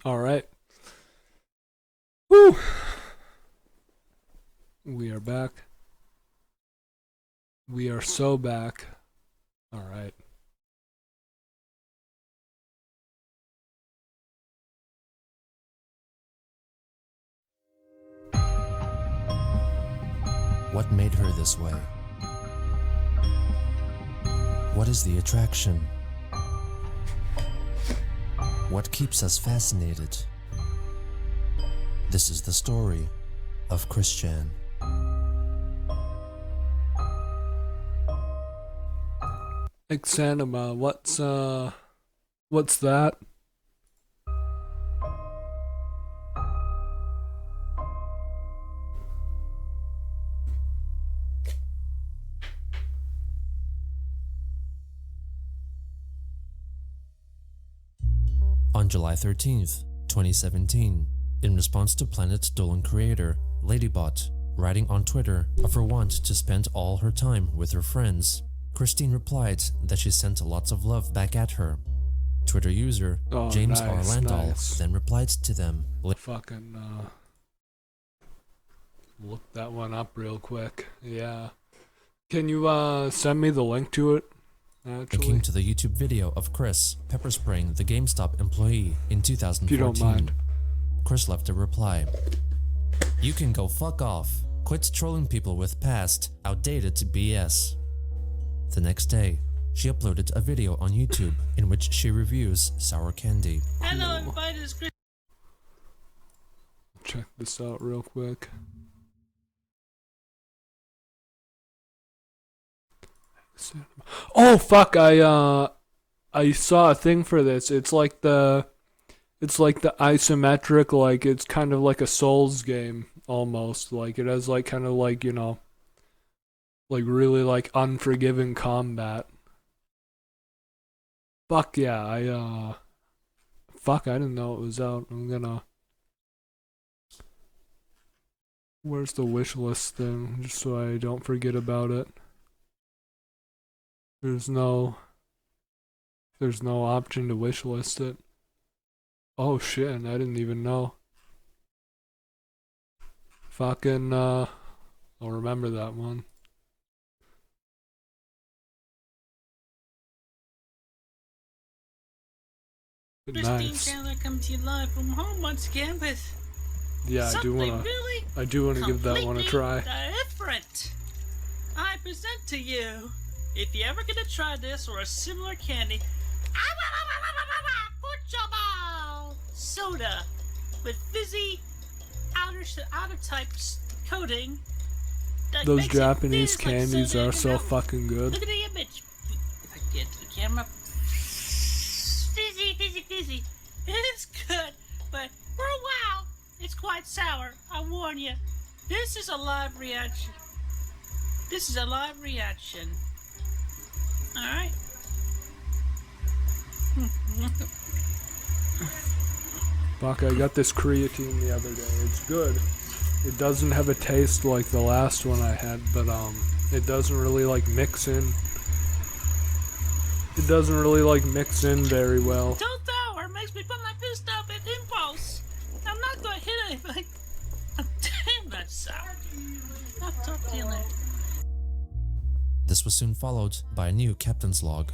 All right. Woo! We are back. We are so back. All right. What made her this way? What is the attraction? What keeps us fascinated? This is the story of Christian. Exanima, what's that? On July 13th, 2017, in response to Planet Dolan creator Ladybot writing on Twitter of her want to spend all her time with her friends, Christine replied that she sent lots of love back at her. Twitter user James R. Landau then replied to them. Fucking look that one up real quick. Yeah. Can you send me the link to it? Linking to the YouTube video of Chris pepper spraying the GameStop employee in 2014. If you don't mind. Chris left a reply. "You can go fuck off. Quit trolling people with past, outdated BS." The next day, she uploaded a video on YouTube in which she reviews sour candy. Hello, everybody. This is Chris. Check this out real quick. Oh fuck! I saw a thing for this. It's like the isometric, like it's kind of like a Souls game almost. Like it has like kind of like, you know, like really like unforgiving combat. Fuck yeah! Fuck, I didn't know it was out. I'm gonna. Where's the wish list thing? Just so I don't forget about it. There's no option to wish list it. Oh shit, I didn't even know. Fucking I'll remember that one. Christine Chandler coming to you live from home once again with I do wanna give that one a try. Different. I present to you, if you're ever gonna try this or a similar candy, soda with fizzy outer type coating. Those Japanese candies are so fucking good. Look at the image. If I get to the camera. Fizzy. It's good, but for a while, it's quite sour. I warn you. This is a live reaction. Alright. Fuck, I got this creatine the other day. It's good. It doesn't have a taste like the last one I had, but it doesn't really like mix in. It doesn't really like mix in very well. Don't throw or it makes me put my fist up at impulse. I'm not going to hit anything. Damn, that's sour. I'll talk to you later. This was soon followed by a new captain's log.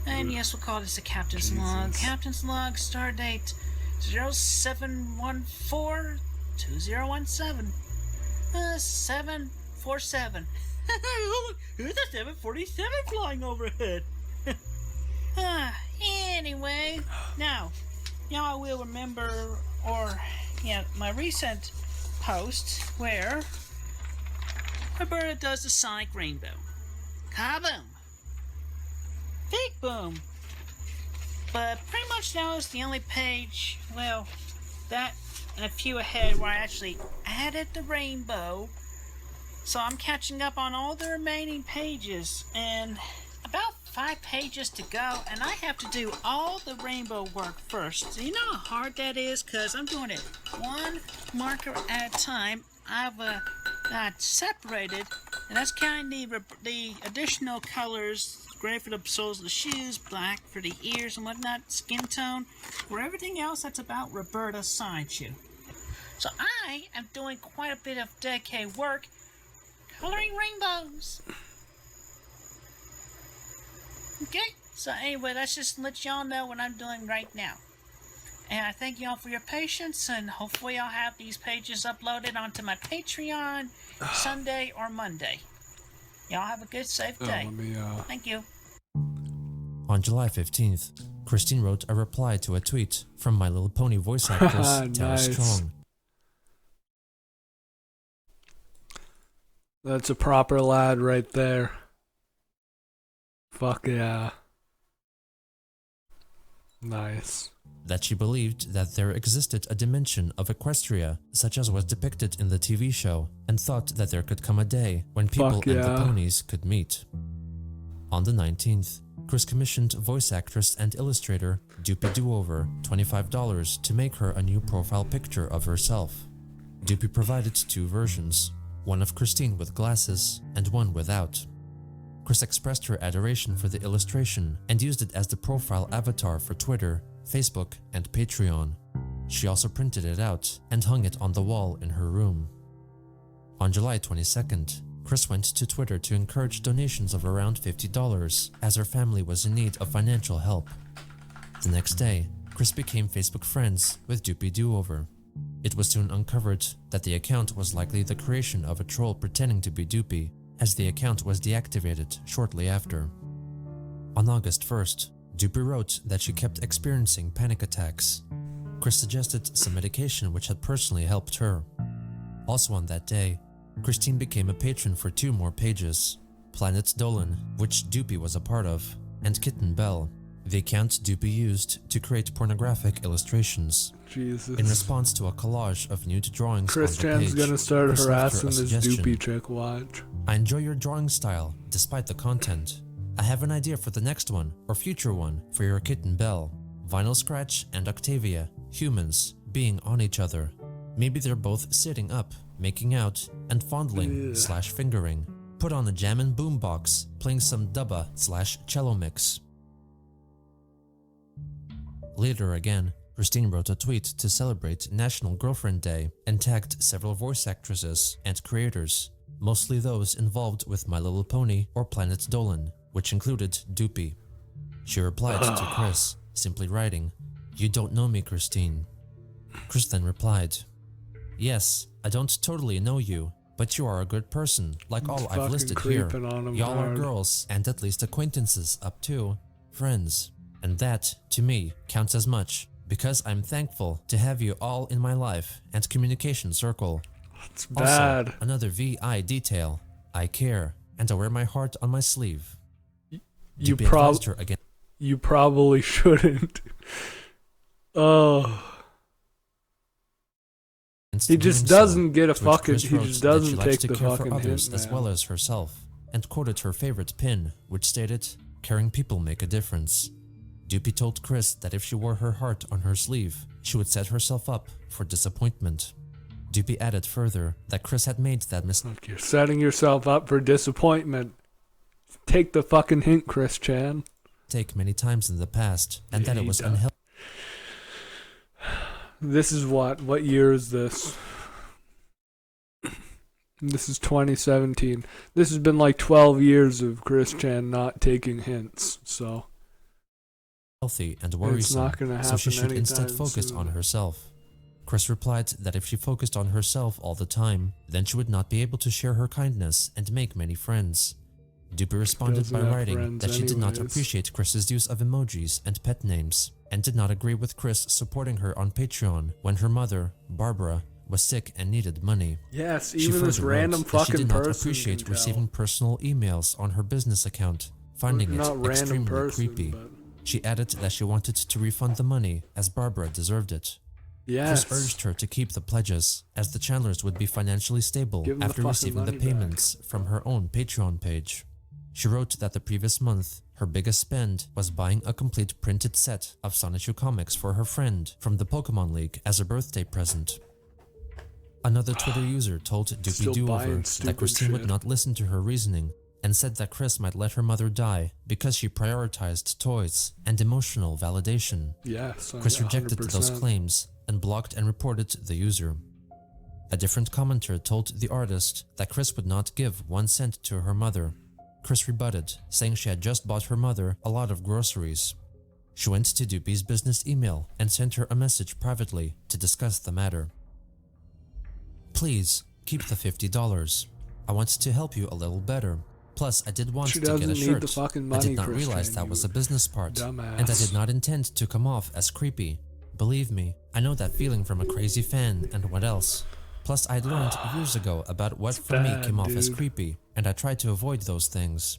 And yes, we'll call this a captain's log. Captain's log, star date 0714-2017. 747. There's a 747 flying overhead. Anyway, now I will remember, my recent post where Roberta does the Sonic Rainbow. Kaboom! Big boom! But pretty much now is the only page, well, that and a few ahead where I actually added the rainbow. So I'm catching up on all the remaining pages, and about 5 pages to go, and I have to do all the rainbow work first. So you know how hard that is? Because I'm doing it one marker at a time. I've got separated, and that's counting the additional colors gray for the soles of the shoes, black for the ears and whatnot, skin tone, for everything else that's about Roberta's sideshoe. So I am doing quite a bit of decade work coloring rainbows. Okay, so anyway, let's just let y'all know what I'm doing right now. And I thank y'all for your patience, and hopefully I'll have these pages uploaded onto my Patreon Sunday or Monday. Y'all have a good, safe day. Thank you. On July 15th, Christine wrote a reply to a tweet from My Little Pony voice actress Tara Nice. Strong. That's a proper lad right there. Fuck yeah. Nice. That she believed that there existed a dimension of Equestria, such as was depicted in the TV show, and thought that there could come a day when people Fuck and the yeah. ponies could meet. On the 19th, Chris commissioned voice actress and illustrator Doopy Doover $25 to make her a new profile picture of herself. Doopy provided two versions, one of Christine with glasses and one without. Chris expressed her adoration for the illustration and used it as the profile avatar for Twitter, Facebook, and Patreon. She also printed it out and hung it on the wall in her room. On July 22nd, Chris went to Twitter to encourage donations of around $50 as her family was in need of financial help. The next day, Chris became Facebook friends with Doopy Doover. It was soon uncovered that the account was likely the creation of a troll pretending to be Doopy, as the account was deactivated shortly after. On August 1st, Doopy wrote that she kept experiencing panic attacks. Chris suggested some medication which had personally helped her. Also on that day, Christine became a patron for two more pages, Planet Dolan, which Doopy was a part of, and Kitten Bell, the account Doopy used to create pornographic illustrations. Jesus. In response to a collage of nude drawings on the Christian's page, gonna start Chris left her harassing a this suggestion. Doopy chick, watch. I enjoy your drawing style, despite the content. I have an idea for the next one, or future one, for your Kitten Bell. Vinyl Scratch and Octavia, humans, being on each other. Maybe they're both sitting up, making out, and fondling / fingering. Put on a jammin' boombox, playing some dubba / cello mix. Later again, Christine wrote a tweet to celebrate National Girlfriend Day and tagged several voice actresses and creators, mostly those involved with My Little Pony or Planet Dolan, which included Doopy. She replied to Chris, simply writing, "You don't know me, Christine." Chris then replied, "Yes, I don't totally know you, but you are a good person, like all I've Fucking listed here. creeping on him Y'all are hard. girls and at least acquaintances up to friends. And that, to me, counts as much, because I'm thankful to have you all in my life and communication circle. It's bad. Also, another VI detail. I care, and I wear my heart on my sleeve." You Doopy advised her again. You probably shouldn't. Oh. He just doesn't get a To which fucking. Chris He wrote just that she doesn't likes take to the care for fucking others hint, as man. well as herself, and quoted her favorite pin, which stated, "Caring people make a difference." Doopy told Chris that if she wore her heart on her sleeve, she would set herself up for disappointment. Doopy added further that Chris had made that mistake You're setting yourself up for disappointment. Take the fucking hint, Chris Chan. many times in the past, and that Yeah, it he was does. unhealthy. This is what? What year is this? This is 2017. This has been like 12 years of Chris Chan not taking hints, so And it's worrisome, not gonna happen so she should instead anytime focus soon. on herself. Chris replied that if she focused on herself all the time, then she would not be able to share her kindness and make many friends. Doopy responded Doesn't by have writing friends that she did not anyways. appreciate Chris's use of emojis and pet names, and did not agree with Chris supporting her on Patreon when her mother, Barbara, was sick and needed money. Yes, She even this further random wrote that she fucking did not person appreciate can tell. receiving personal emails on her business account, finding it Not random extremely person, creepy. but She added that she wanted to refund the money as Barbara deserved it. yes. Chris urged her to keep the pledges, as the Chandlers would be financially stable Give 'em the after fucking receiving the money back. payments from her own Patreon page. She wrote that the previous month, her biggest spend was buying a complete printed set of Sonichu comics for her friend from the Pokemon League as a birthday present. Another Twitter user told Doopy Still buying Doover that stupid Christine would shit. not listen to her reasoning and said that Chris might let her mother die because she prioritized toys and emotional validation. Yes, Chris rejected 100%. those claims and blocked and reported the user. A different commenter told the artist that Chris would not give 1 cent to her mother. Chris rebutted, saying she had just bought her mother a lot of groceries. She went to Doopy's business email and sent her a message privately to discuss the matter. Please, keep the $50. I want to help you a little better. Plus, I did want She to get doesn't a need shirt. the fucking I money, did not Christian, realize that you was a business part, dumbass. and I did not intend to come off as creepy. Believe me, I know that feeling from a crazy fan and what else. Plus, I'd learned years ago about what for me bad, came off as dude. creepy, and I tried to avoid those things.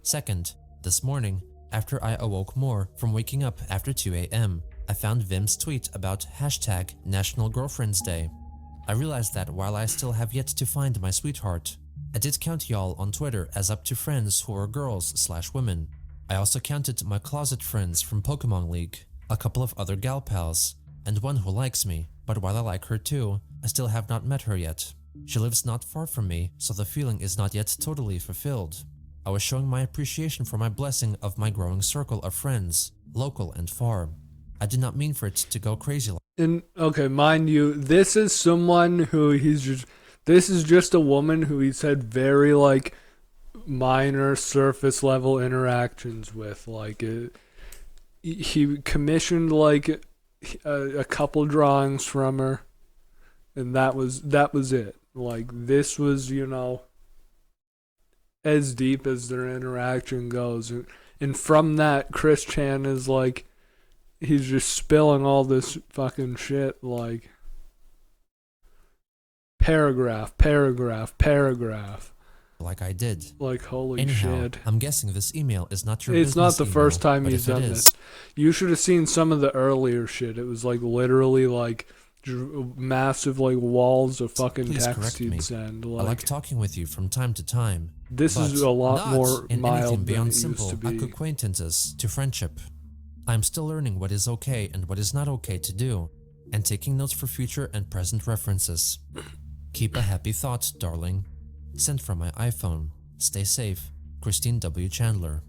Second, this morning, after I awoke more from waking up after 2 a.m., I found Vim's tweet about hashtag National Girlfriend's Day. I realized that while I still have yet to find my sweetheart, I did count y'all on Twitter as up to friends who are girls/women. I also counted my closet friends from Pokemon League, a couple of other gal pals, and one who likes me, but while I like her too, I still have not met her yet. She lives not far from me, so the feeling is not yet totally fulfilled. I was showing my appreciation for my blessing of my growing circle of friends, local and far. I did not mean for it to go crazy like And okay, mind you, this is someone who this is just a woman who he's had very like minor surface level interactions with. Like he commissioned like a couple drawings from her, and that was it. Like this was, as deep as their interaction goes, and from that, Chris Chan is like, he's just spilling all this fucking shit, like paragraph. I did. Like, holy Anyhow, shit. I'm guessing this email is not your It's not business the first email, time but he's if it done is, this. You should have seen some of the earlier shit. It was like literally like massive like walls of fucking Please text correct me. he'd send. I like talking with you from time to time. This but is a lot not more in mild anything than beyond it used simple to be. acquaintances to friendship. I'm still learning what is okay and what is not okay to do, and taking notes for future and present references. Keep a happy thought, darling. Sent from my iPhone. Stay safe, Christine W. Chandler.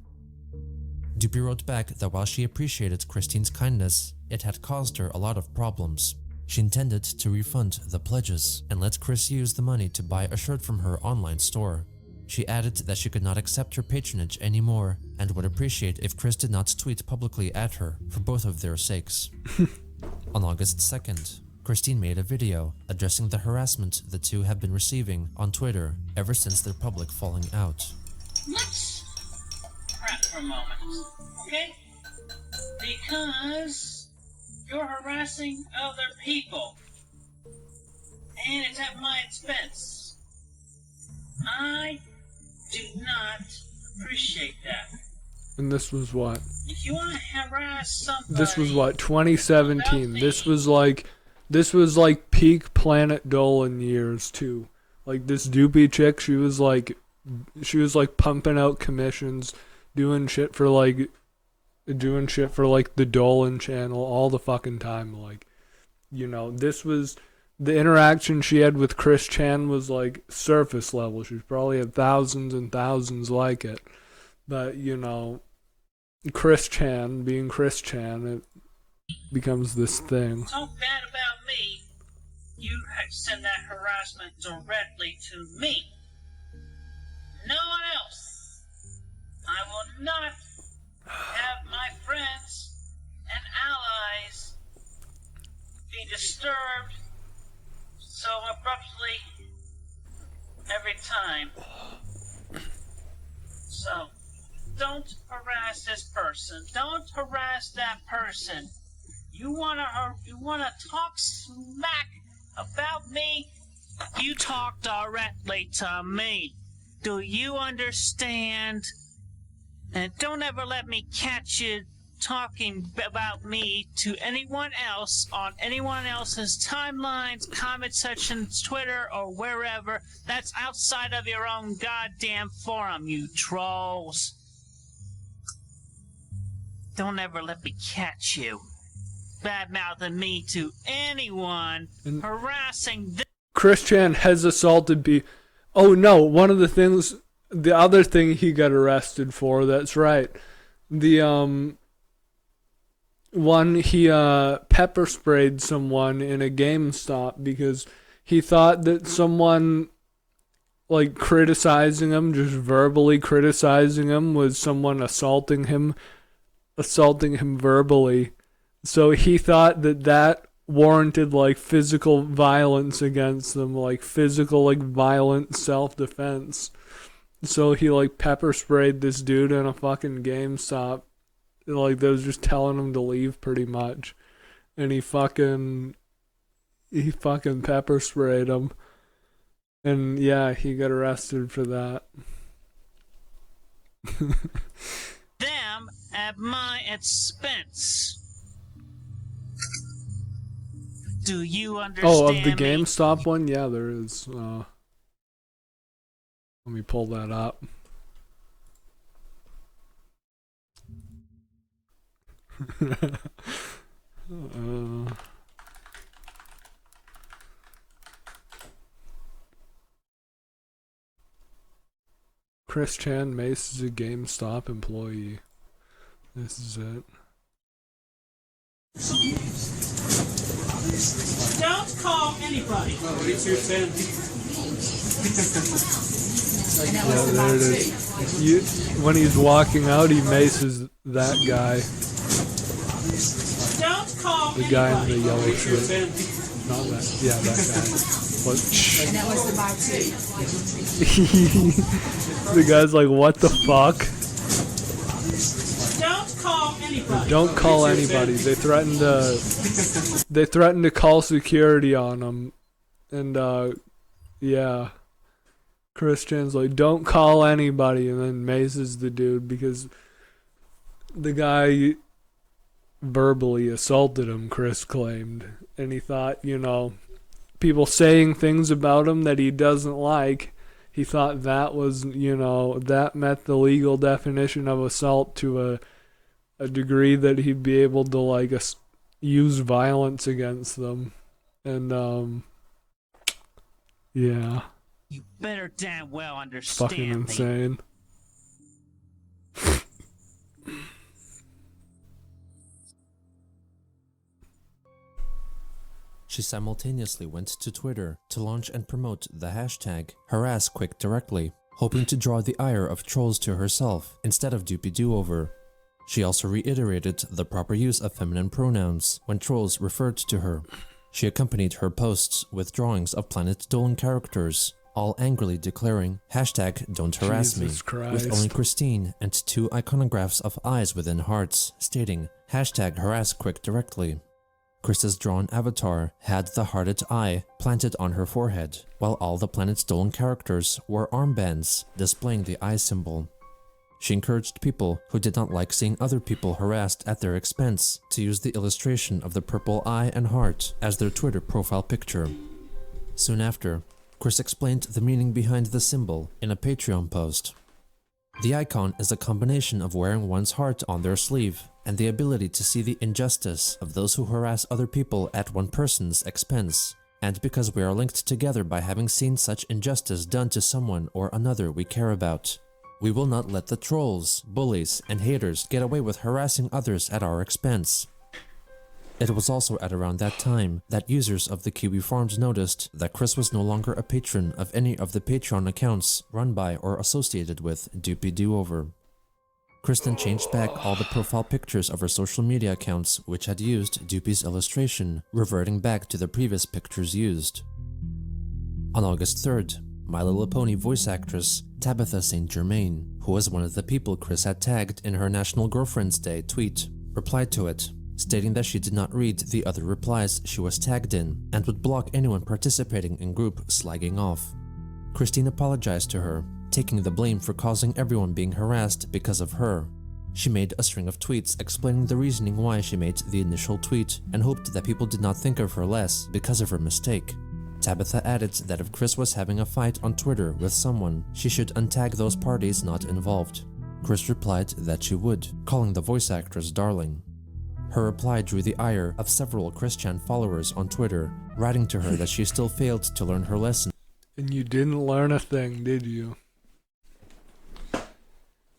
Doopy wrote back that while she appreciated Christine's kindness, it had caused her a lot of problems. She intended to refund the pledges and let Chris use the money to buy a shirt from her online store. She added that she could not accept her patronage anymore and would appreciate if Chris did not tweet publicly at her for both of their sakes. On August 2nd, Christine made a video addressing the harassment the two have been receiving on Twitter ever since their public falling out. Let's prep for a moment, okay? Because you're harassing other people, and it's at my expense. I do not appreciate that. And this was what? If you want to harass somebody, This was what, 2017. about me, This was like peak Planet Dolan years too. Like this Doopy chick, she was like pumping out commissions, doing shit for like the Dolan channel all the fucking time. Like, this was the interaction she had with Chris Chan was like surface level. She probably had thousands and thousands like it. But, Chris Chan being Chris Chan, it becomes this thing. talk bad about me, you send that harassment directly to me. No one else. I will not have my friends and allies be disturbed so abruptly every time. So, don't harass this person. Don't harass that person. You wanna talk smack about me? You talk directly to me. Do you understand? And don't ever let me catch you talking about me to anyone else on anyone else's timelines, comment sections, Twitter, or wherever. That's outside of your own goddamn forum, you trolls. Don't ever let me catch you bad-mouthing me to anyone harassing this. Chris Chan has assaulted people. Oh no, one of the things the other thing he got arrested for, that's right. The one he pepper sprayed someone in a GameStop because he thought that someone like criticizing him, just verbally criticizing him, was someone assaulting him verbally. So he thought that that warranted like physical violence against them, like physical like violent self-defense. So he like pepper sprayed this dude in a fucking GameStop, like that was just telling him to leave pretty much, and he fucking pepper sprayed him, and yeah, he got arrested for that. Them at my expense. Do you understand? Oh, of the me? GameStop one, yeah, there is. Let me pull that up. Chris Chan Mace is a GameStop employee. This is it. Don't call anybody. Yeah, there it is. When he's walking out, he maces that guy. Don't call The guy in the anybody. yellow shirt. Not that. Yeah, that guy. What? And that was the bar too. The guy's like, what the fuck? Don't call anybody. Don't call anybody. They threatened to call security on him. And yeah. Christian's like, don't call anybody, and then maces the dude because the guy verbally assaulted him, Chris claimed. And he thought, people saying things about him that he doesn't like, he thought that was, that met the legal definition of assault to a degree that he'd be able to, like, use violence against them. And, yeah. You better damn well understand Fucking me. insane. She simultaneously went to Twitter to launch and promote the hashtag #HarassQuickDirectly, hoping to draw the ire of trolls to herself instead of Doopy Do-Over. She also reiterated the proper use of feminine pronouns when trolls referred to her. She accompanied her posts with drawings of Planet Dolan characters, all angrily declaring #Don'tHarassMe, Jesus Christ. with only Christine and 2 iconographs of eyes within hearts, stating #HarassQuickDirectly. Chris's drawn avatar had the hearted eye planted on her forehead, while all the Planet Dolan characters wore armbands displaying the eye symbol. She encouraged people who did not like seeing other people harassed at their expense to use the illustration of the purple eye and heart as their Twitter profile picture. Soon after, Chris explained the meaning behind the symbol in a Patreon post. The icon is a combination of wearing one's heart on their sleeve and the ability to see the injustice of those who harass other people at one person's expense, and because we are linked together by having seen such injustice done to someone or another we care about. We will not let the trolls, bullies, and haters get away with harassing others at our expense. It was also at around that time that users of the Kiwi Farms noticed that Chris was no longer a patron of any of the Patreon accounts run by or associated with Doopy Do-Over. Chris then changed back all the profile pictures of her social media accounts which had used Doopy's illustration, reverting back to the previous pictures used. On August 3rd, My Little Pony voice actress Tabitha St. Germain, who was one of the people Chris had tagged in her National Girlfriend's Day tweet, replied to it, stating that she did not read the other replies she was tagged in and would block anyone participating in group slagging off. Christine apologized to her, taking the blame for causing everyone being harassed because of her. She made a string of tweets explaining the reasoning why she made the initial tweet and hoped that people did not think of her less because of her mistake. Tabitha added that if Chris was having a fight on Twitter with someone, she should untag those parties not involved. Chris replied that she would, calling the voice actress darling. Her reply drew the ire of several Chris Chan followers on Twitter, writing to her that she still failed to learn her lesson. And you didn't learn a thing, did you?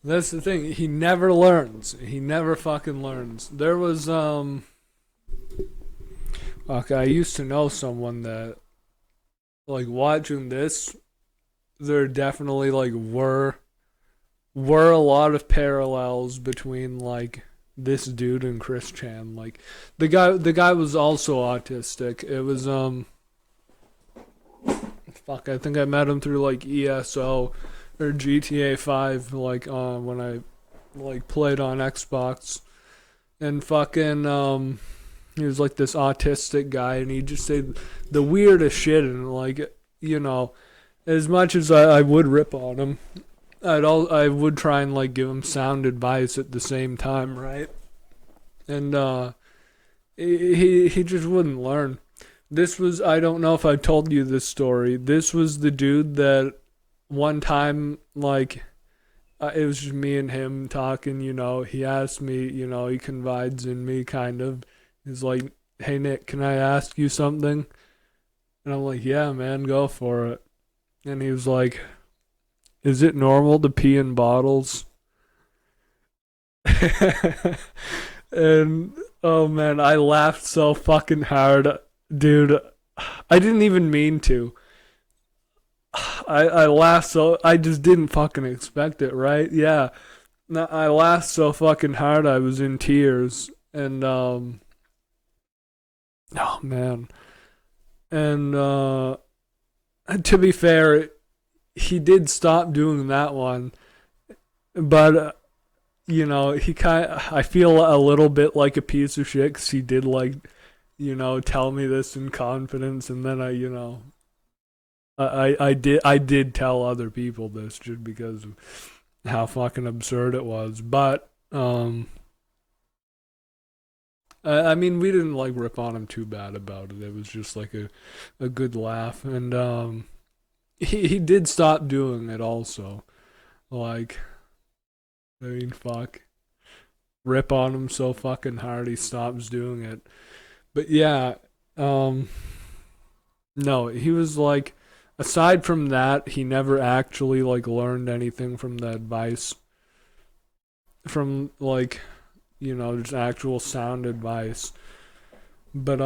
That's the thing. He never learns. He never fucking learns. There was okay, I used to know someone that, like, watching this, there definitely like were a lot of parallels between like this dude and Chris Chan. Like the guy was also autistic. It was fuck, I think I met him through like ESO or GTA 5, like when I like played on Xbox. And fucking he was like this autistic guy, and he just said the weirdest shit. And like, you know, as much as I would rip on him, I would try and like give him sound advice at the same time, right? And he just wouldn't learn. This was, I don't know if I told you this story. This was the dude that one time, like, it was just me and him talking, you know. He asked me, you know, he confides in me, kind of. He's like, hey, Nick, can I ask you something? And I'm like, yeah, man, go for it. And he was like, is it normal to pee in bottles? And, oh, man, I laughed so fucking hard. Dude, I didn't even mean to. I laughed so, I just didn't fucking expect it, right? Yeah. I laughed so fucking hard I was in tears. And oh man. And to be fair, he did stop doing that one. But you know, I feel a little bit like a piece of shit, cuz he did, like, you know, tell me this in confidence, and then I did tell other people this just because of how fucking absurd it was. But I mean, we didn't like rip on him too bad about it. It was just like a good laugh. And he did stop doing it also. Like, I mean, fuck, rip on him so fucking hard he stops doing it. But yeah, no, he was like, aside from that, he never actually like learned anything from the advice, from like, you know, just actual sound advice. But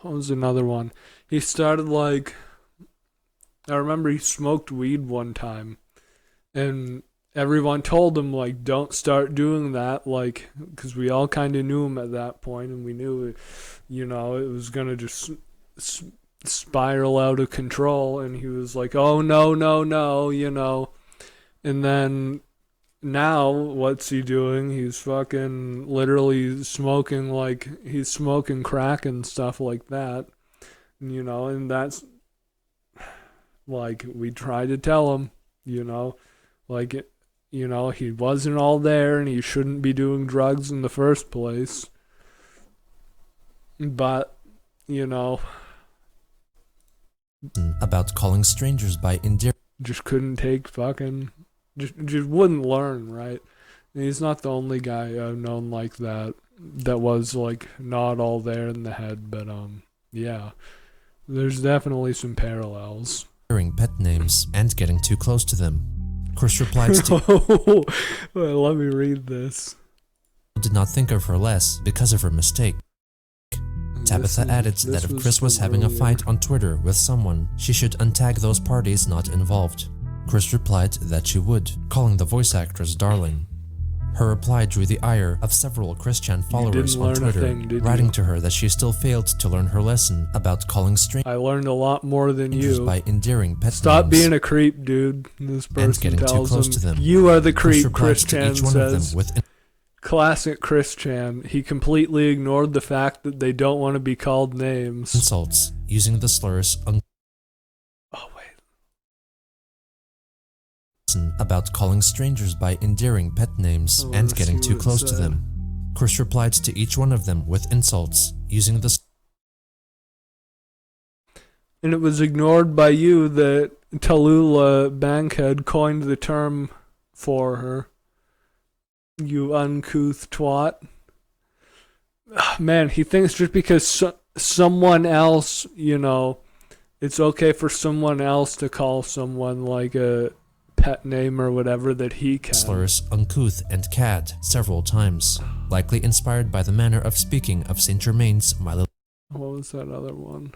what was another one? He started like, I remember he smoked weed one time, and everyone told him like, don't start doing that, like, because we all kind of knew him at that point, and we knew it, you know, it was gonna just spiral out of control. And he was like, oh no, no, no, you know. And then now what's he doing? He's fucking literally smoking, like, he's smoking crack and stuff like that, you know. And that's like, we tried to tell him, you know, like, you know, he wasn't all there and he shouldn't be doing drugs in the first place. But, you know, about calling strangers by endearing. Just couldn't take fucking, just wouldn't learn, right? And he's not the only guy I've known like that was like not all there in the head. But yeah, there's definitely some parallels. Pet names and getting too close to them. Chris replied to Well, let me read this. did not think of her less because of her mistake. Tabitha added that if Chris was having a fight on Twitter with someone, she should untag those parties not involved. Chris replied that she would, calling the voice actress darling. Her reply drew the ire of several Chris Chan followers on Twitter, writing to her that she still failed to learn her lesson about calling strangers. I learned a lot more than you. By endearing pet Stop names being a creep, dude. This person and getting tells too close him, to them. you are the creep, Chris Chris Chan says. Classic Chris Chan. He completely ignored the fact that they don't want to be called names. Insults, using the slurs about calling strangers by endearing pet names and getting too close to them. Chris replied to each one of them with insults, using the And it was ignored by you that Tallulah Bankhead coined the term for her. You uncouth twat. Man, he thinks just because someone else, you know, it's okay for someone else to call someone like a pet name or whatever that he can. Slurs uncouth and cad several times, likely inspired by the manner of speaking of Saint Germain's My Little. What was that other one?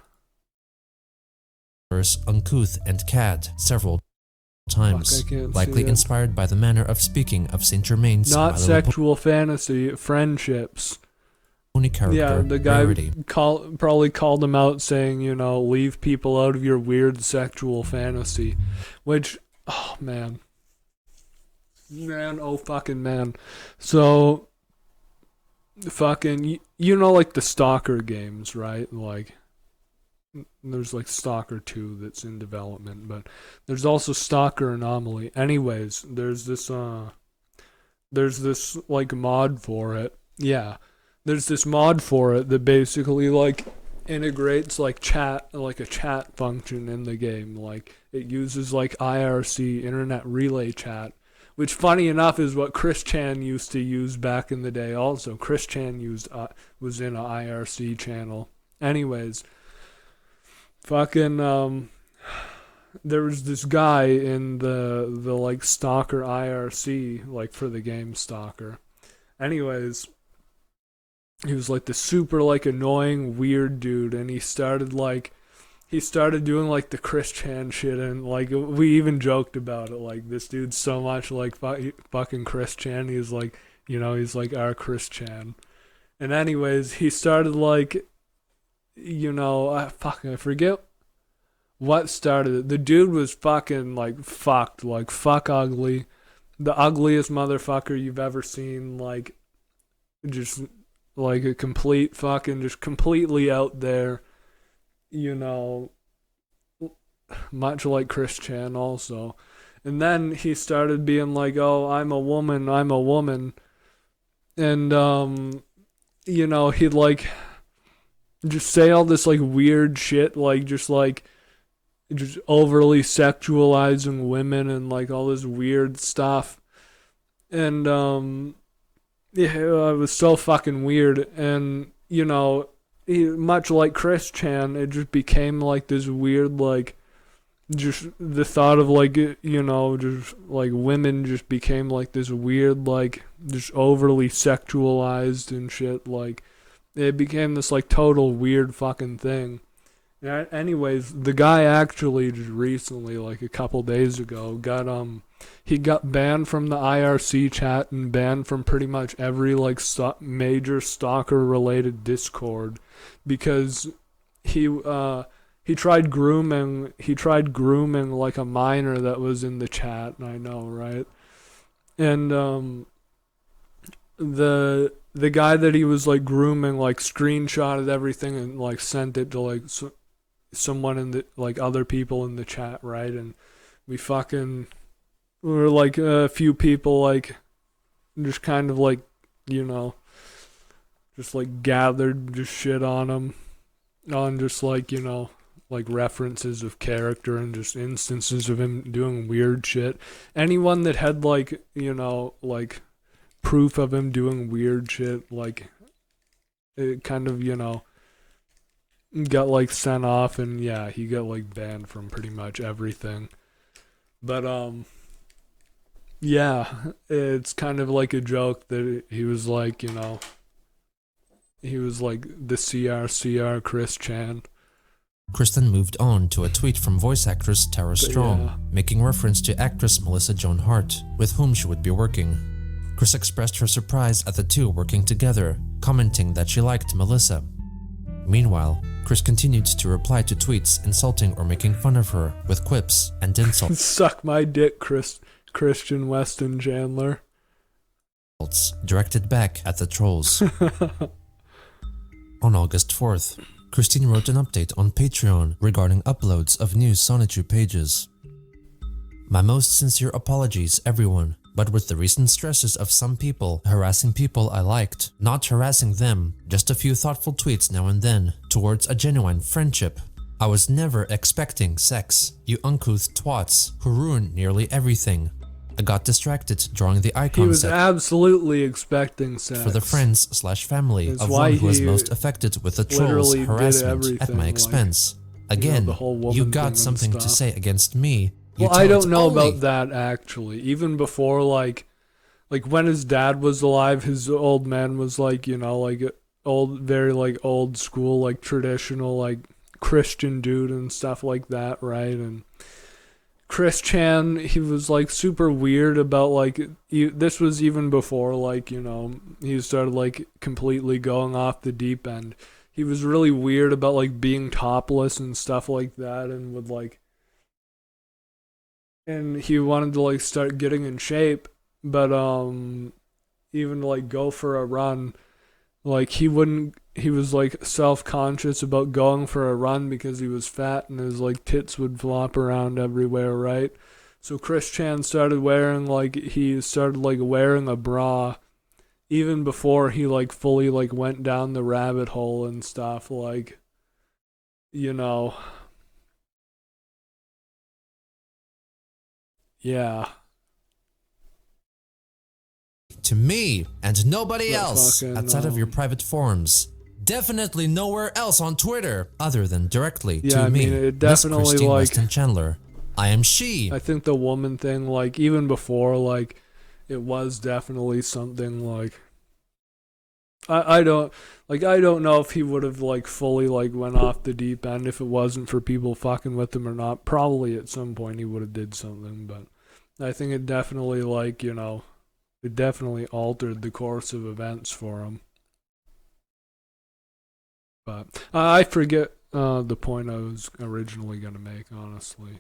Slurs uncouth and cad several times, Fuck, I can't likely see it. inspired by the manner of speaking of Saint Germain's Not My Little sexual fantasy, friendships. Pony character. Yeah, the guy Rarity. probably called him out saying, you know, leave people out of your weird sexual fantasy. Which, oh man. Man, oh fucking man. So, fucking, you know, like the Stalker games, right? Like, there's like Stalker 2 that's in development, but there's also Stalker Anomaly. Anyways, there's this like mod for it. Yeah. There's this mod for it that basically like integrates like chat, like a chat function in the game. Like it uses like IRC, Internet Relay Chat, which funny enough is what Chris Chan used to use back in the day also. Chris Chan was in a IRC channel. Anyways, fucking there was this guy in the like Stalker IRC, like for the game Stalker. Anyways, he was like the super like annoying weird dude, and he started doing like the Chris Chan shit, and like we even joked about it, like this dude's so much like fucking Chris Chan. He's like, you know, he's like our Chris Chan. And anyways, he started like, you know, I forget what started it. The dude was fucking like fucked, like fuck ugly, the ugliest motherfucker you've ever seen, like just like a complete fucking, just completely out there, you know, much like Chris Chan also. And then he started being like, oh, I'm a woman. And, you know, he'd like just say all this like weird shit, like just overly sexualizing women and like all this weird stuff. And, yeah, it was so fucking weird, and, you know, much like Chris Chan, it just became like this weird, like, just the thought of, like, you know, just, like, women just became like this weird, like, just overly sexualized and shit, like, it became this, like, total weird fucking thing. Anyways, the guy actually just recently, like a couple days ago, he got banned from the IRC chat and banned from pretty much every like major stalker related Discord because he tried grooming like a minor that was in the chat. I know, right? And the guy that he was like grooming like screenshotted everything and like sent it to like someone in the like other people in the chat, right? And we were like a few people like just kind of like, you know, just like gathered just shit on him, on just like, you know, like references of character and just instances of him doing weird shit. Anyone that had like, you know, like proof of him doing weird shit, like it kind of, you know, got like sent off, and yeah, he got like banned from pretty much everything. But yeah, it's kind of like a joke that he was like, you know, he was like the CR Chris Chan. Chris then moved on to a tweet from voice actress Tara Strong, yeah, making reference to actress Melissa Joan Hart, with whom she would be working. Chris expressed her surprise at the two working together, commenting that she liked Melissa. Meanwhile, Chris continued to reply to tweets insulting or making fun of her with quips and insults. Suck my dick, Christian Weston Chandler. Directed back at the trolls. On August 4th, Christine wrote an update on Patreon regarding uploads of new Sonichu pages. My most sincere apologies, everyone, but with the recent stresses of some people harassing people I liked, not harassing them, just a few thoughtful tweets now and then, towards a genuine friendship. I was never expecting sex, you uncouth twats who ruined nearly everything. I got distracted drawing the icon He was set absolutely expecting sex. for the friends/family That's of why one who was he most affected with the trolls' literally did harassment at everything, my like, expense. you know, Again, the whole woman you thing got and something to stuff. say against me, You Well, I tell don't it know only- about that actually. Even before, like when his dad was alive, his old man was like, like old, very like old school, like traditional, like Christian dude and stuff like that, right? And Chris Chan, he was like super weird about like this was even before like he started like completely going off the deep end. He was really weird about like being topless and stuff like that, and would like, and he wanted to like start getting in shape, but even like go for a run, like he wouldn't. He was like self-conscious about going for a run because he was fat and his like tits would flop around everywhere, right? So Chris Chan started wearing a bra even before he like fully like went down the rabbit hole and stuff, like, you know. Yeah. to me and nobody But else fucking, outside of your private forums. Definitely nowhere else on Twitter other than directly Yeah, to I me, mean, it Miss definitely, Christine like- Weston Chandler. I am she. I think the woman thing, like, even before, like, it was definitely something like, I don't know if he would have like fully like went off the deep end if it wasn't for people fucking with him or not. Probably at some point he would have did something, but I think it definitely like, it definitely altered the course of events for him. But I forget the point I was originally gonna make, honestly.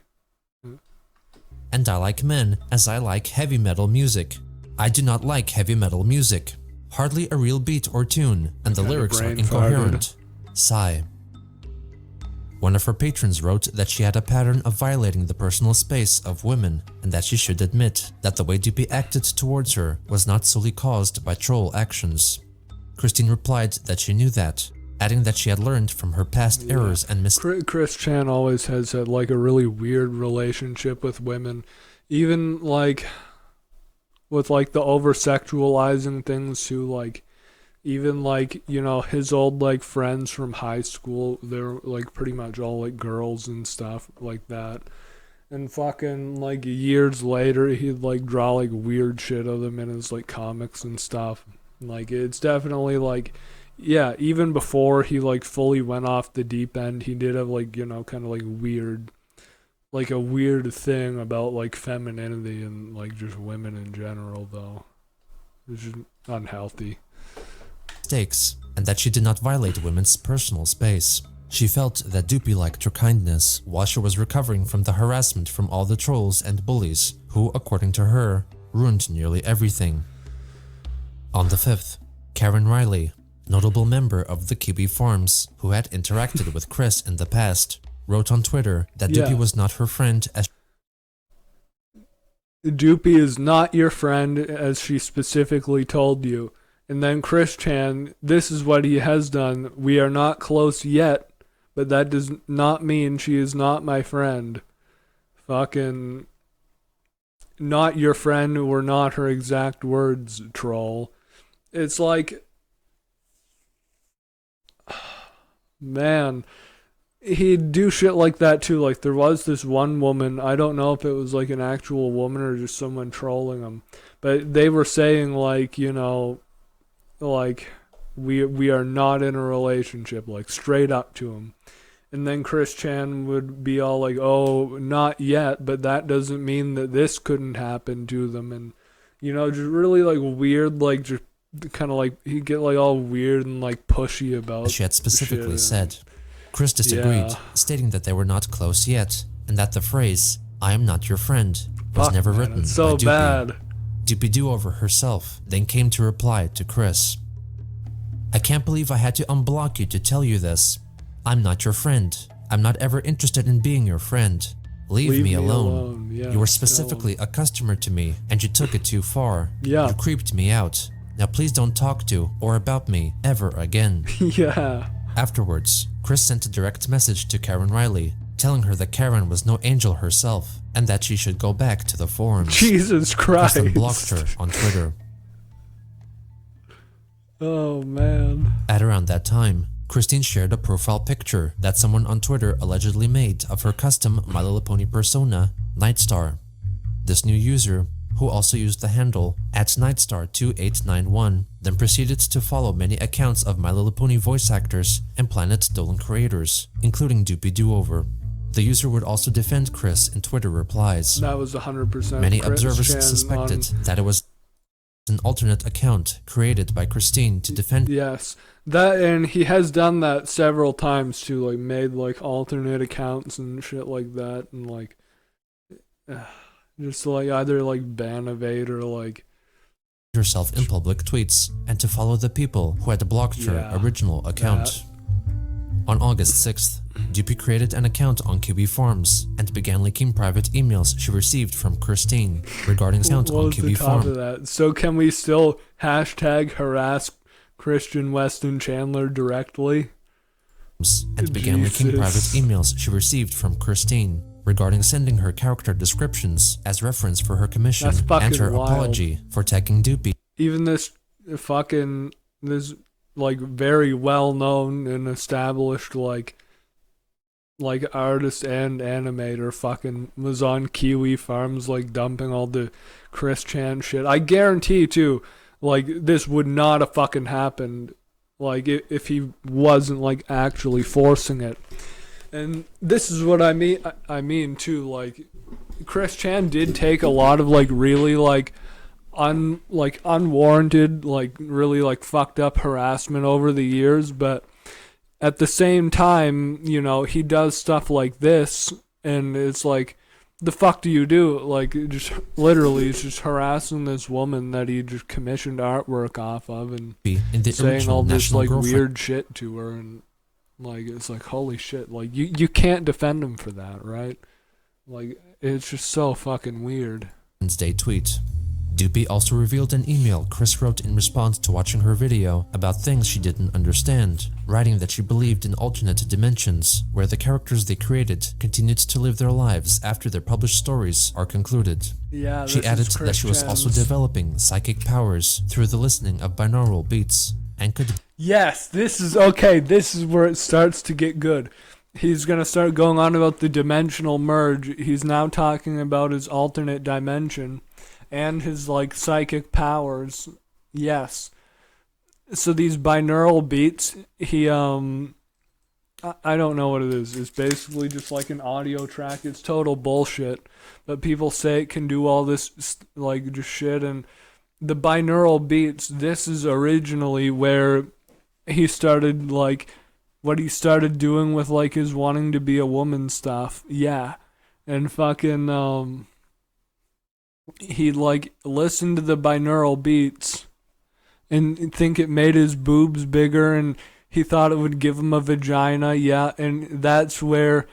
And I like men as I like heavy metal music. I do not like heavy metal music. Hardly a real beat or tune, and the Kinda lyrics are brain incoherent. Sigh. One of her patrons wrote that she had a pattern of violating the personal space of women, and that she should admit that the way Doopy acted towards her was not solely caused by troll actions. Christine replied that she knew that, adding that she had learned from her past errors and mistakes. Chris Chan always has had like a really weird relationship with women, even like with like the over sexualizing things too. Like even like his old like friends from high school, they're like pretty much all like girls and stuff like that. And fucking like years later, he'd like draw like weird shit of them in his like comics and stuff. Like it's definitely like, yeah, even before he like fully went off the deep end, he did have like kind of like weird, like a weird thing about like femininity and like just women in general, though. It's just unhealthy. And that she did not violate women's personal space. She felt that Doopy liked her kindness while she was recovering from the harassment from all the trolls and bullies who, according to her, ruined nearly everything. On the 5th, Karen Riley, notable member of the Kiwi Farms who had interacted with Chris in the past, wrote on Twitter that Yeah. Doopy was not her friend as Doopy is not your friend, as she specifically told you. And then Chris Chan, this is what he has done. We are not close yet, but that does not mean she is not my friend. Fucking not your friend were not her exact words, troll. It's like, man, he'd do shit like that too. Like there was this one woman, I don't know if it was like an actual woman or just someone trolling him, but they were saying like, like we are not in a relationship, like straight up to him. And then Chris Chan would be all like, oh, not yet, but that doesn't mean that this couldn't happen to them. And just really like weird, like just kind of like he'd get like all weird and like pushy about she had specifically shit. said. Chris disagreed, Yeah. stating that they were not close yet, and that the phrase, "I am not your friend," was Fuck, never man, written it's so by Doopy. bad. Doopy Do-Over herself then came to reply to Chris. I can't believe I had to unblock you to tell you this. I'm not your friend. I'm not ever interested in being your friend. Leave me alone. Yeah, You were tell specifically a customer to me, and you took it too far. Yeah. You creeped me out. Now please don't talk to or about me ever again. him. Yeah. Afterwards, Chris sent a direct message to Karen Riley, telling her that Karen was no angel herself and that she should go back to the forums. Jesus Chris then Christ. blocked her on Twitter. Oh man. At around that time, Christine shared a profile picture that someone on Twitter allegedly made of her custom My Little Pony persona Nightstar. This new user, who also used the handle @Nightstar2891, then proceeded to follow many accounts of My Little Pony voice actors and Planet Dolan creators, including Doopy Doover. The user would also defend Chris in Twitter replies. That was 100%. Many Chris observers Chan suspected that it was an alternate account created by Christine to defend. Yes, that, and he has done that several times too, like made like alternate accounts and shit like that, and like just like either like Bannovate or like herself in public tweets and to follow the people who had blocked her original account. On August 6th, Doopy created an account on Kiwi Farms and began leaking private emails she received from Christine regarding the account on Kiwi Farms. So can we still harass Christian Weston Chandler directly? And began leaking private emails she received from Christine regarding sending her character descriptions as reference for her commission and her apology for tagging Doopy. Even this like very well known and established like artist and animator fucking was on Kiwi Farms like dumping all the Chris Chan shit. I guarantee too, like this would not have fucking happened like if he wasn't like actually forcing it. And this is what I mean too, like Chris Chan did take a lot of like really like unwarranted, like really like fucked up harassment over the years, but at the same time, you know, he does stuff like this and it's like, the fuck do you do? Like just literally he's just harassing this woman that he just commissioned artwork off of and saying all this like weird shit to her, and like it's like holy shit, like you can't defend him for that, right? Like it's just so fucking weird. Wednesday tweet. Doopy also revealed an email Chris wrote in response to watching her video about things she didn't understand, writing that she believed in alternate dimensions, where the characters they created continued to live their lives after their published stories are concluded. Yeah, she added that she was also developing psychic powers through the listening of binaural beats, and could... Yes, this is okay, this is where it starts to get good. He's gonna start going on about the dimensional merge. He's now talking about his alternate dimension and his like psychic powers. Yes. So these binaural beats, he I don't know what it is. It's basically just like an audio track. It's total bullshit. But people say it can do all this like just shit, and the binaural beats, this is originally where he started like what he started doing with like his wanting to be a woman stuff. Yeah. And fucking he'd like listen to the binaural beats and think it made his boobs bigger, and he thought it would give him a vagina. Yeah, and that's where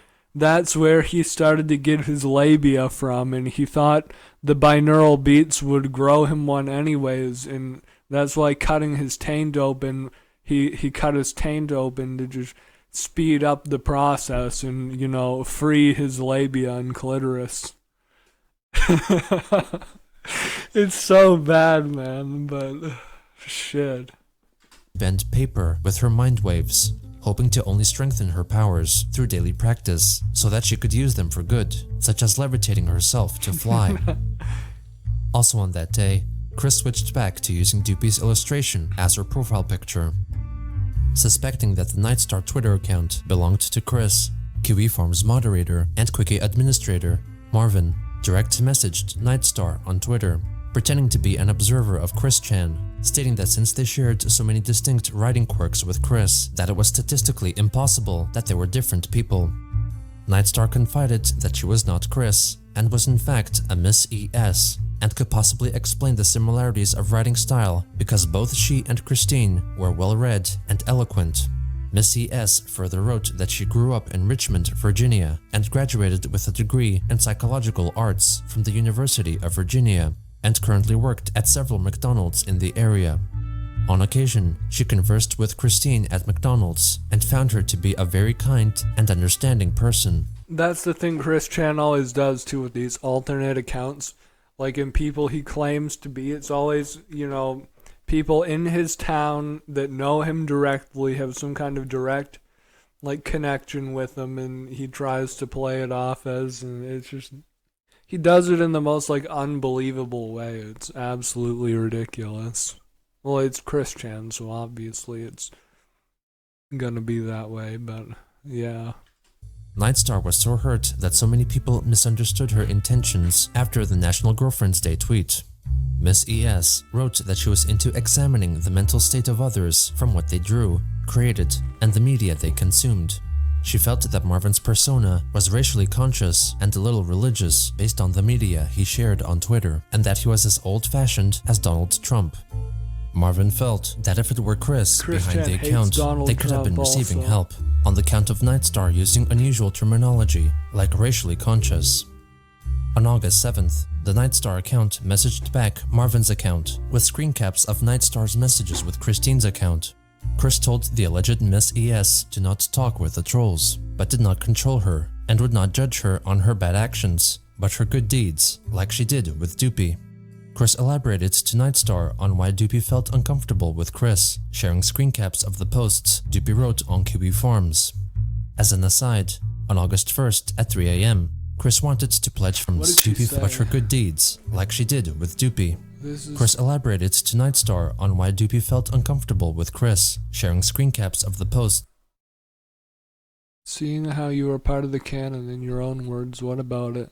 he started to get his labia from, and he thought the binaural beats would grow him one anyways, and that's why cutting his taint open, he cut his taint open to just speed up the process and, you know, free his labia and clitoris. It's so bad, man, but shit. Bent paper with her mind waves, hoping to only strengthen her powers through daily practice so that she could use them for good, such as levitating herself to fly. Also on that day, Chris switched back to using Doopy's illustration as her profile picture. Suspecting that the Nightstar Twitter account belonged to Chris, Kiwi Farms moderator and Quickie administrator Marvin direct messaged Nightstar on Twitter, pretending to be an observer of Chris Chan, stating that since they shared so many distinct writing quirks with Chris, that it was statistically impossible that they were different people. Nightstar confided that she was not Chris, and was in fact a Miss E.S., and could possibly explain the similarities of writing style because both she and Christine were well-read and eloquent. Miss E.S. further wrote that she grew up in Richmond, Virginia, and graduated with a degree in psychological arts from the University of Virginia, and currently worked at several McDonald's in the area. On occasion, she conversed with Christine at McDonald's and found her to be a very kind and understanding person. That's the thing Chris Chan always does too with these alternate accounts. Like in people he claims to be, it's always, you know, people in his town that know him directly, have some kind of direct like connection with him, and he tries to play it off as, and it's just, he does it in the most like unbelievable way. It's absolutely ridiculous. Well, it's Chris Chan, so obviously it's gonna be that way, but yeah. Nightstar was so hurt that so many people misunderstood her intentions after the National Girlfriend's Day tweet. Miss ES wrote that she was into examining the mental state of others from what they drew, created, and the media they consumed. She felt that Marvin's persona was racially conscious and a little religious based on the media he shared on Twitter, and that he was as old-fashioned as Donald Trump. Marvin felt that if it were Chris behind the account, they could have been receiving help on the count of Nightstar using unusual terminology like racially conscious. On August 7th, the Nightstar account messaged back Marvin's account with screen caps of Nightstar's messages with Christine's account. Chris told the alleged Miss ES to not talk with the trolls, but did not control her and would not judge her on her bad actions, but her good deeds, like she did with Doopy. Chris elaborated to Nightstar on why Doopy felt uncomfortable with Chris, sharing screen caps of the posts Doopy wrote on Kiwi Forums. As an aside, on August 1st at 3 a.m., Chris wanted to pledge from Doopy but her good deeds, like she did with Doopy. Chris elaborated to Nightstar on why Doopy felt uncomfortable with Chris, sharing screen caps of the post. Seeing how you were part of the canon in your own words, what about it?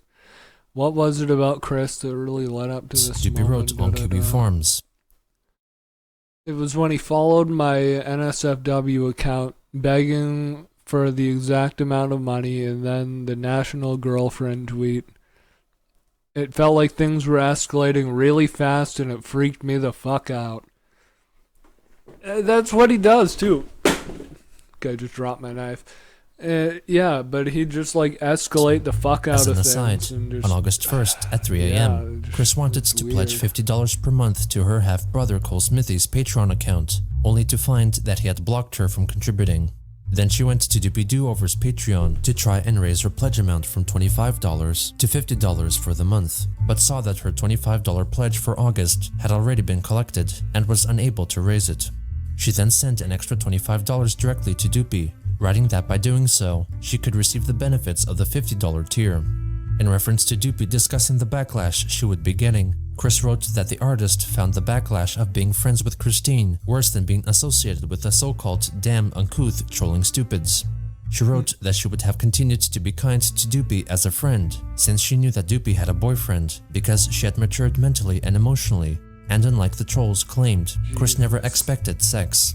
What was it about Chris that really led up to this Doopy moment? wrote on Kiwi Forums. It was when he followed my NSFW account begging for the exact amount of money and then the national girlfriend tweet. It felt like things were escalating really fast and it freaked me the fuck out. That's what he does too. Okay, I just dropped my knife. Yeah, but he'd just like escalate the fuck out of things. As an aside, on August 1st at 3 a.m., Chris wanted to pledge $50 per month to her half-brother Cole Smithy's Patreon account, only to find that he had blocked her from contributing. Then she went to Doopy Do-Over's Patreon to try and raise her pledge amount from $25 to $50 for the month, but saw that her $25 pledge for August had already been collected and was unable to raise it. She then sent an extra $25 directly to Doopy, writing that by doing so, she could receive the benefits of the $50 tier. In reference to Doopy discussing the backlash she would be getting, Chris wrote that the artist found the backlash of being friends with Christine worse than being associated with the so-called damn uncouth trolling stupids. She wrote that she would have continued to be kind to Doopy as a friend, since she knew that Doopy had a boyfriend, because she had matured mentally and emotionally, and unlike the trolls claimed, Chris never expected sex.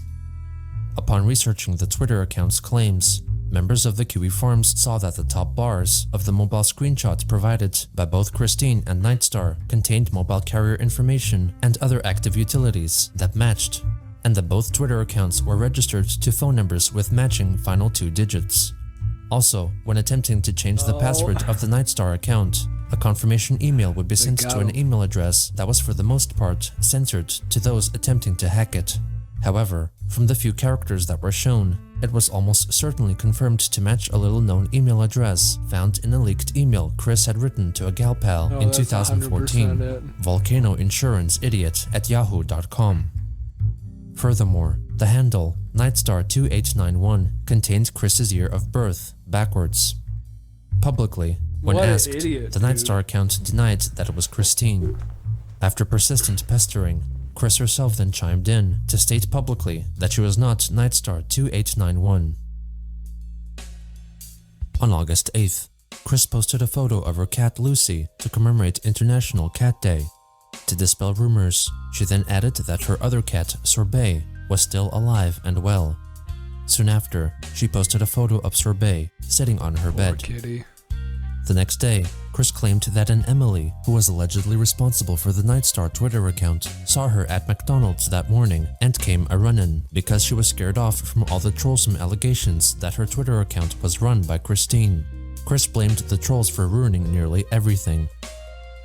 Upon researching the Twitter account's claims, members of the Kiwi Forums saw that the top bars of the mobile screenshots provided by both Christine and Nightstar contained mobile carrier information and other active utilities that matched, and that both Twitter accounts were registered to phone numbers with matching final 2 digits. Also, when attempting to change the password of the Nightstar account, a confirmation email would be sent to an email address that was for the most part censored to those attempting to hack it. However, from the few characters that were shown, it was almost certainly confirmed to match a little-known email address found in a leaked email Chris had written to a gal pal in 2014, volcanoinsuranceidiot@yahoo.com. Furthermore, the handle Nightstar2891 contained Chris's year of birth backwards. Publicly, when asked, the Nightstar account denied that it was Christine. After persistent pestering, Chris herself then chimed in to state publicly that she was not Nightstar2891. On August 8th, Chris posted a photo of her cat Lucy to commemorate International Cat Day. To dispel rumors, she then added that her other cat, Sorbet, was still alive and well. Soon after, she posted a photo of Sorbet sitting on her bed. Kitty. The next day, Chris claimed that an Emily, who was allegedly responsible for the Nightstar Twitter account, saw her at McDonald's that morning and came a runnin' because she was scared off from all the trollsome allegations that her Twitter account was run by Christine. Chris blamed the trolls for ruining nearly everything.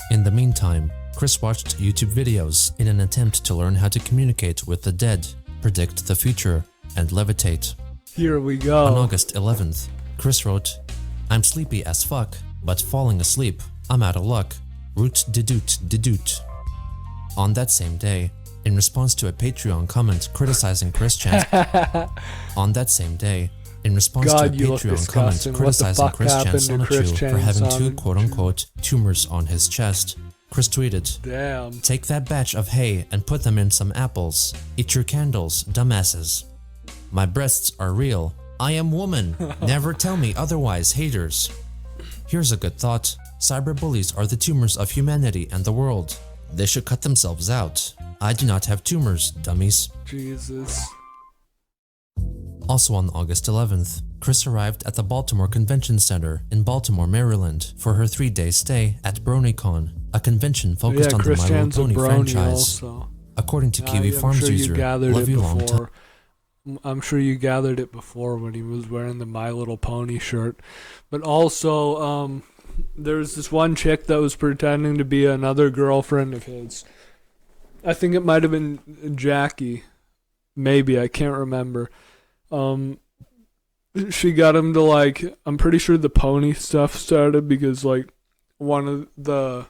In the meantime, Chris watched YouTube videos in an attempt to learn how to communicate with the dead, predict the future, and levitate. Here we go. On August 11th, Chris wrote, "I'm sleepy as fuck, but falling asleep. I'm out of luck. Root de doot de doot." On that same day, in response to a Patreon comment criticizing Chris Chan, on that same day, In response God, to you a look Patreon comment disgusting. What the criticizing fuck Chris Chan happened to Chris Sonichu Chan for having two Sonic? quote-unquote tumors on his chest, Chris tweeted, Damn. "Take that batch of hay and put them in some apples. Eat your candles, dumbasses. My breasts are real. I am woman. Never tell me otherwise, haters." Here's a good thought. Cyberbullies are the tumors of humanity and the world. They should cut themselves out. I do not have tumors, dummies. Jesus. Also on August 11th, Chris arrived at the Baltimore Convention Center in Baltimore, Maryland for her 3-day stay at BronyCon, a convention focused Yeah, on Chris the My Little Chan's a Pony brony franchise. also. According to Kiwi I'm Farms sure you user gathered Love it You Long Time. before. I'm sure you gathered it before when he was wearing the My Little Pony shirt. But also, there's this one chick that was pretending to be another girlfriend of his. I think it might have been Jackie. Maybe, I can't remember. She got him to, like, I'm pretty sure the pony stuff started because, like, one of the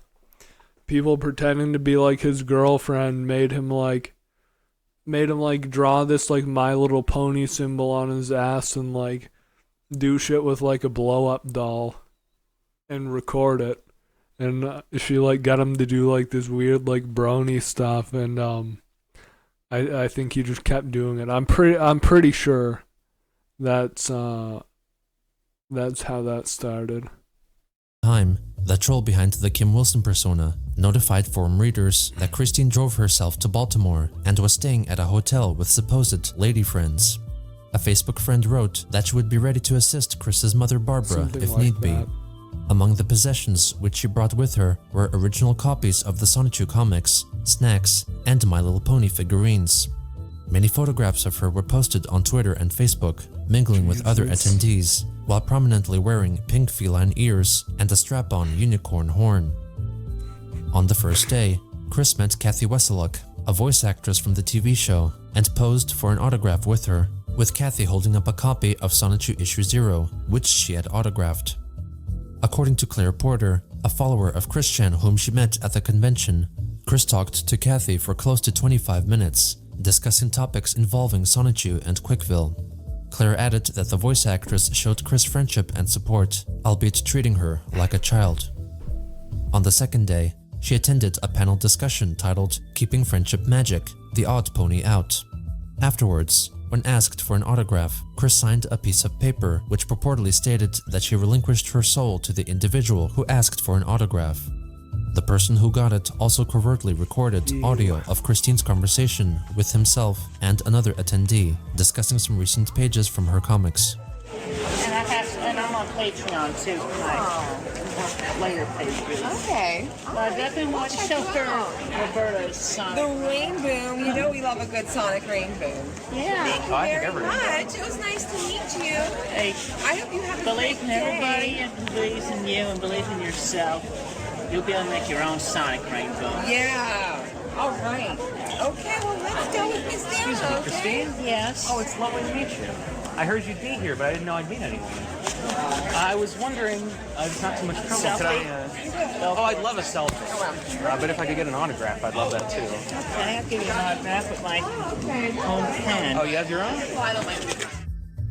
people pretending to be, like, his girlfriend made him draw this, like, My Little Pony symbol on his ass and, like, do shit with, like, a blow-up doll and record it. And she, like, got him to do, like, this weird, like, brony stuff, and I think he just kept doing it. I'm pretty sure that's how that started. Time, the troll behind the Kim Wilson persona notified forum readers that Christine drove herself to Baltimore and was staying at a hotel with supposed lady friends. A Facebook friend wrote that she would be ready to assist Chris's mother Barbara Something if like need be. that. Among the possessions which she brought with her were original copies of the Sonichu comics, snacks, and My Little Pony figurines. Many photographs of her were posted on Twitter and Facebook, mingling with other Jesus. attendees, while prominently wearing pink feline ears and a strap-on unicorn horn. On the first day, Chris met Kathy Wesseluck, a voice actress from the TV show, and posed for an autograph with her, with Kathy holding up a copy of Sonichu Issue 0, which she had autographed. According to Claire Porter, a follower of Chris Chan whom she met at the convention, Chris talked to Kathy for close to 25 minutes, discussing topics involving Sonichu and Quickville. Claire added that the voice actress showed Chris friendship and support, albeit treating her like a child. On the second day, she attended a panel discussion titled "Keeping Friendship Magic, the Odd Pony Out." Afterwards, when asked for an autograph, Chris signed a piece of paper which purportedly stated that she relinquished her soul to the individual who asked for an autograph. The person who got it also covertly recorded audio of Christine's conversation with himself and another attendee, discussing some recent pages from her comics. And I'm on Patreon too, later pages. Okay. But I've been watching Shelter Roberta's son. The Rain Boom. You know we love a good Sonic Rain Boom. Yeah. Thank you very much. It was nice to meet you. Hey, I hope you have a believe great in everybody day. and believes in you and believe in yourself. You'll be able to make your own Sonic rainbow. Yeah. All right. Okay, well, let's go with Miss Dana. Excuse me, Christine? Yes. Oh, it's lovely to meet you. I heard you'd be here, but I didn't know I'd meet anyone. I was wondering, it's not too much trouble. Could I? Oh, I'd love a selfie. But if I could get an autograph, I'd love that too. Okay, I'll give you an autograph with my own pen. Oh, you have your own?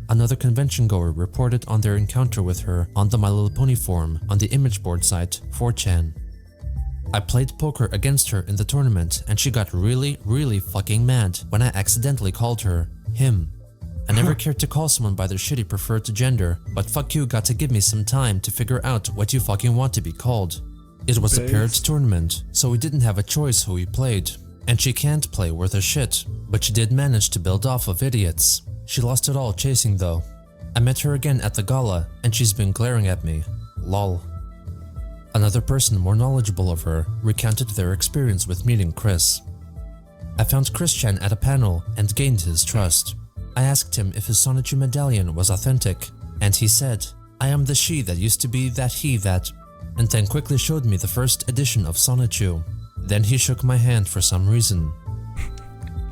Another convention goer reported on their encounter with her on the My Little Pony forum on the image board site 4chan. "I played poker against her in the tournament and she got really fucking mad when I accidentally called her him. I never cared to call someone by their shitty preferred gender, but fuck you got to give me some time to figure out what you fucking want to be called. It was a paired tournament, so we didn't have a choice who we played. And she can't play worth a shit, but she did manage to build off of idiots. She lost it all chasing though. I met her again at the gala and she's been glaring at me. Lol." Another person more knowledgeable of her recounted their experience with meeting Chris. "I found Chris Chan at a panel and gained his trust. I asked him if his Sonichu medallion was authentic, and he said, 'I am the she that used to be that he that,' and then quickly showed me the first edition of Sonichu. Then he shook my hand for some reason."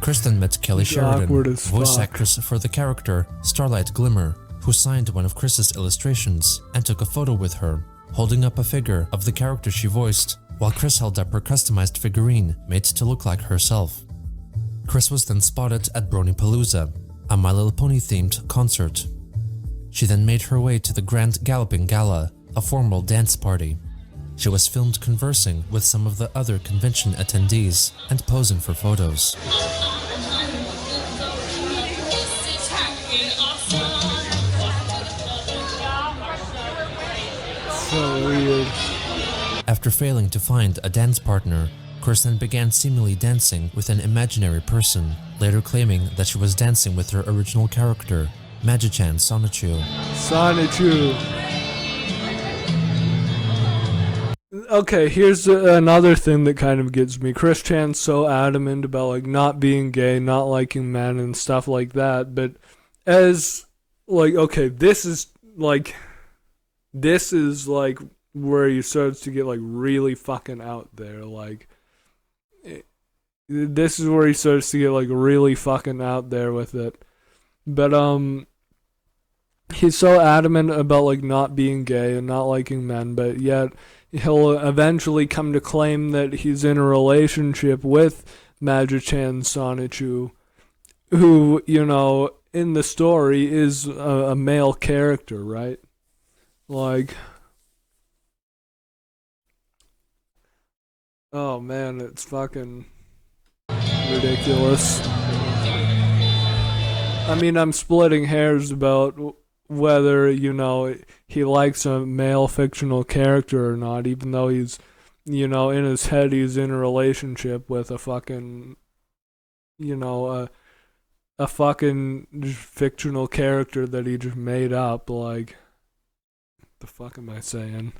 Chris then met Kelly He's Sheridan, awkward as voice fuck. actress for the character Starlight Glimmer, who signed one of Chris's illustrations and took a photo with her, holding up a figure of the character she voiced, while Chris held up her customized figurine made to look like herself. Chris was then spotted at Bronypalooza, a My Little Pony themed concert. She then made her way to the Grand Galloping Gala, a formal dance party. She was filmed conversing with some of the other convention attendees and posing for photos. So weird. After failing to find a dance partner, Chris then began seemingly dancing with an imaginary person, later claiming that she was dancing with her original character, Magi-chan Sonichu. Sonichu. Okay, here's another thing that kind of gets me. Chris Chan's so adamant about like not being gay, not liking men and stuff like that, but as like, okay, this is like where he starts to get like really fucking out there. Like, this is where he starts to get like really fucking out there with it. But he's so adamant about like not being gay and not liking men, but yet he'll eventually come to claim that he's in a relationship with Magi-chan Sonichu, who, you know, in the story is a male character, right? Like, oh man, it's fucking ridiculous. I mean, I'm splitting hairs about whether, you know, he likes a male fictional character or not, even though he's, you know, in his head he's in a relationship with a fucking, you know, a fucking fictional character that he just made up. Like, the fuck am I saying?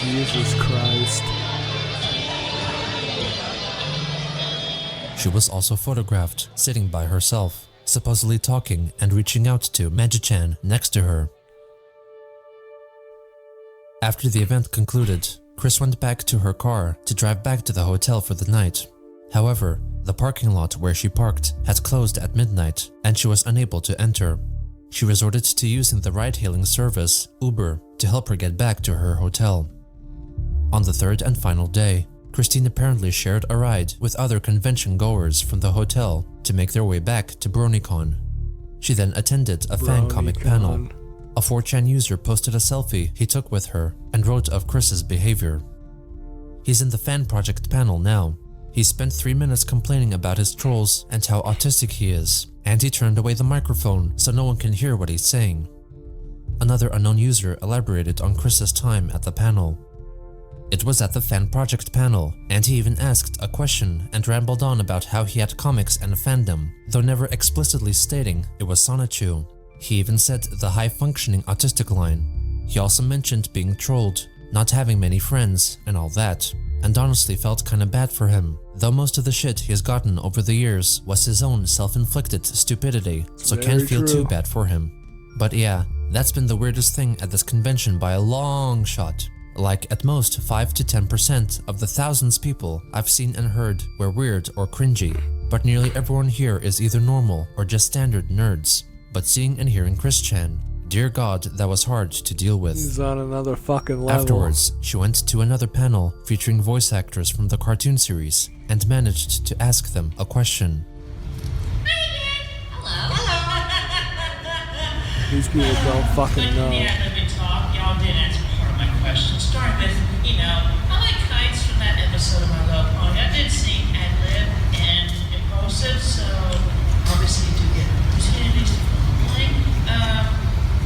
Jesus Christ. She was also photographed sitting by herself, supposedly talking and reaching out to Magi-chan next to her. After the event concluded, Chris went back to her car to drive back to the hotel for the night. However, the parking lot where she parked had closed at midnight and she was unable to enter. She resorted to using the ride-hailing service, Uber, to help her get back to her hotel. On the third and final day, Christine apparently shared a ride with other convention goers from the hotel to make their way back to BronyCon. She then attended a fan comic panel. A 4chan user posted a selfie he took with her and wrote of Chris's behavior. He's in the fan project panel now. He spent 3 minutes complaining about his trolls and how autistic he is, and he turned away the microphone so no one can hear what he's saying. Another unknown user elaborated on Chris's time at the panel. It was at the fan project panel, and he even asked a question and rambled on about how he had comics and a fandom, though never explicitly stating it was Sonichu. He even said the high-functioning autistic line. He also mentioned being trolled, not having many friends, and all that, and honestly felt kinda bad for him, though most of the shit he's gotten over the years was his own self-inflicted stupidity, so can't feel too bad for him. But yeah, that's been the weirdest thing at this convention by a long shot. Like, at most 5 to 10% of the thousands people I've seen and heard were weird or cringy, but nearly everyone here is either normal or just standard nerds. But seeing and hearing Chris Chan, dear God, that was hard to deal with. He's on another fucking level. Afterwards, she went to another panel featuring voice actors from the cartoon series and managed to ask them a question. These people don't fucking know. Y'all did answer part of my question. Starting with, you know, I like kites from that episode of My Little Pony. I did see ad-lib and impulsive, so obviously you do get opportunities to play.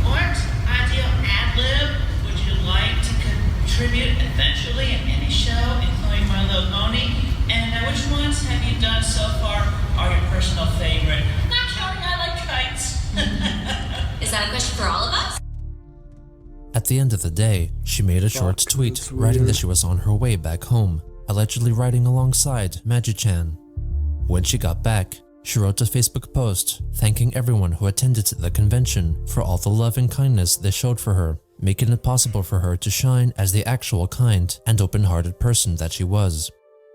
What ideal ad-lib would you like to contribute eventually in any show, including My Little Pony? And which ones have you done so far are your personal favorite? Not counting I like kites. Is that a question for all of us? At the end of the day, she made a short tweet writing that she was on her way back home, allegedly riding alongside Magi-chan. When she got back, she wrote a Facebook post thanking everyone who attended the convention for all the love and kindness they showed for her, making it possible for her to shine as the actual kind and open-hearted person that she was.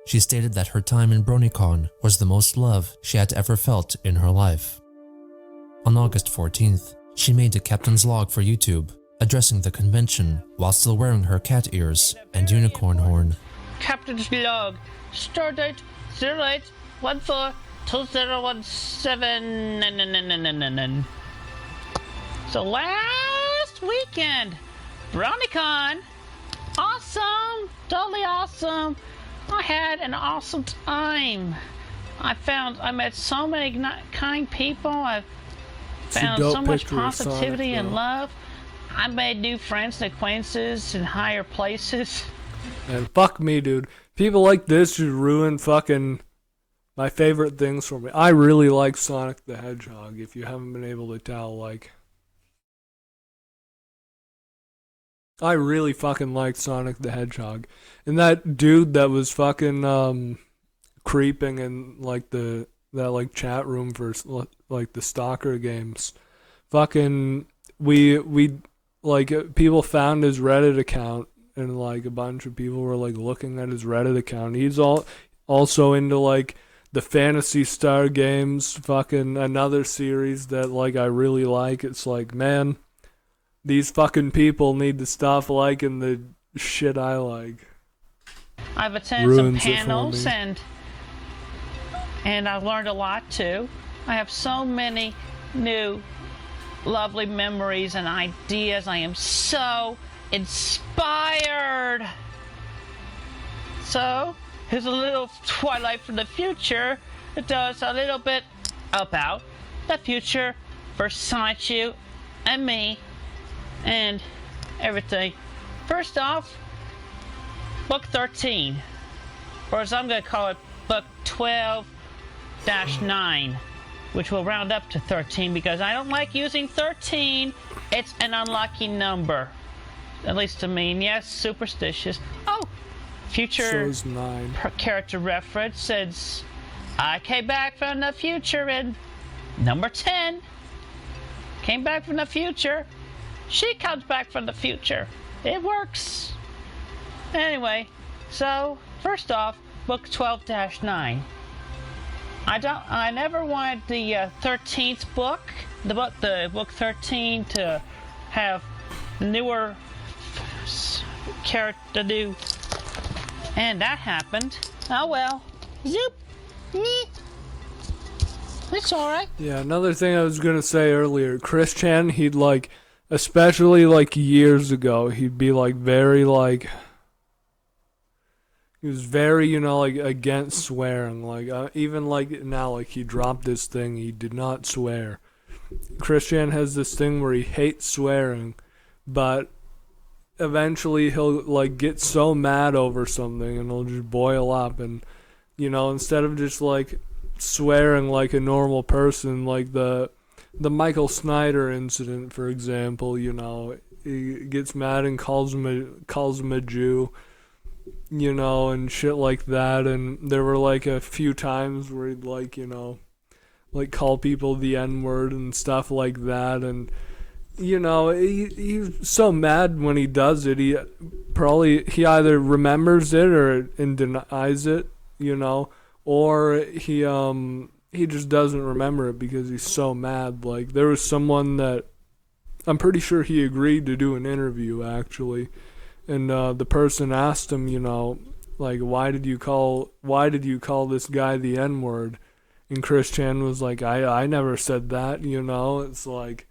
She stated that her time in BronyCon was the most love she had ever felt in her life. On August 14th, she made a captain's log for YouTube, addressing the convention while still wearing her cat ears and unicorn horn. Captain's log. Stardate 08142017. So last weekend, BronyCon. Awesome! Totally awesome! I had an awesome time. I met so many kind people. I found so much positivity and love. I made new friends and acquaintances in higher places. And fuck me, dude. People like this just ruin fucking my favorite things for me. I really like Sonic the Hedgehog, if you haven't been able to tell, like. I really fucking liked Sonic the Hedgehog. And that dude that was fucking creeping in like that like chat room for like the stalker games. Fucking we like people found his Reddit account, and like a bunch of people were like looking at his Reddit account. He's also into like the Phantasy Star games, fucking another series that like I really like. It's like, man, these fucking people need to stop liking the shit I like. I've attended some panels and I've learned a lot too. I have so many new lovely memories and ideas. I am so inspired. So, here's a little Twilight from the future that does a little bit about the future for Sonichu and me and everything. First off, Book 13, or as I'm going to call it, Book 12-9, which will round up to 13 because I don't like using 13. It's an unlucky number, at least to me. And yes, superstitious. Oh, future character reference says, I came back from the future in number 10. Came back from the future. She comes back from the future. It works. Anyway, so first off, Book 12-9. I never wanted the 13th book, the book 13, to have newer character new, and that happened. Oh well. Zoop. It's alright. Yeah, another thing I was gonna say earlier, Chris Chan, he'd like, especially like years ago, he'd be like very like, he was very, you know, like against swearing. Like even like now, like he dropped this thing, he did not swear. Chris Chan has this thing where he hates swearing, but eventually he'll like get so mad over something and he'll just boil up, and you know, instead of just like swearing like a normal person, like the Michael Snyder incident, for example, you know, he gets mad and calls him a Jew, you know, and shit like that. And there were like a few times where he'd like, you know, like call people the N-word and stuff like that. And you know, he's so mad when he does it. He either remembers it and denies it, you know, or he just doesn't remember it because he's so mad. Like there was someone that I'm pretty sure he agreed to do an interview actually, and the person asked him, you know, like why did you call this guy the N-word? And Chris Chan was like, I never said that, you know. It's like,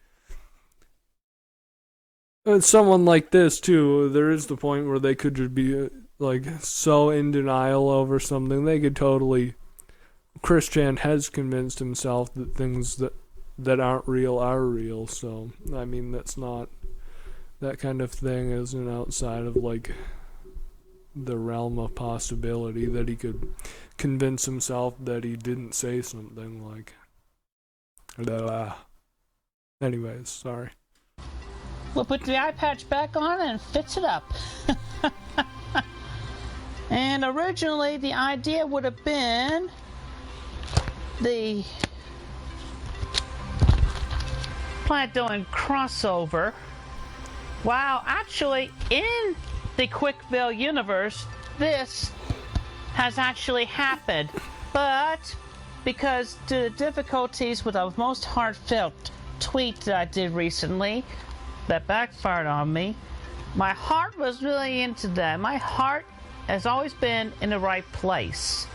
and someone like this too, there is the point where they could just be like so in denial over something. They could totally, Chris Chan has convinced himself that things that aren't real are real. So I mean, that's not, that kind of thing isn't outside of like the realm of possibility that he could convince himself that he didn't say something like blah. Anyways, sorry. We'll put the eye patch back on and fix it up. And originally the idea would have been the Planet doing crossover. Wow, actually in the Quickville universe, this has actually happened. But because due to difficulties with a most heartfelt tweet that I did recently, that backfired on me. My heart was really into that. My heart has always been in the right place.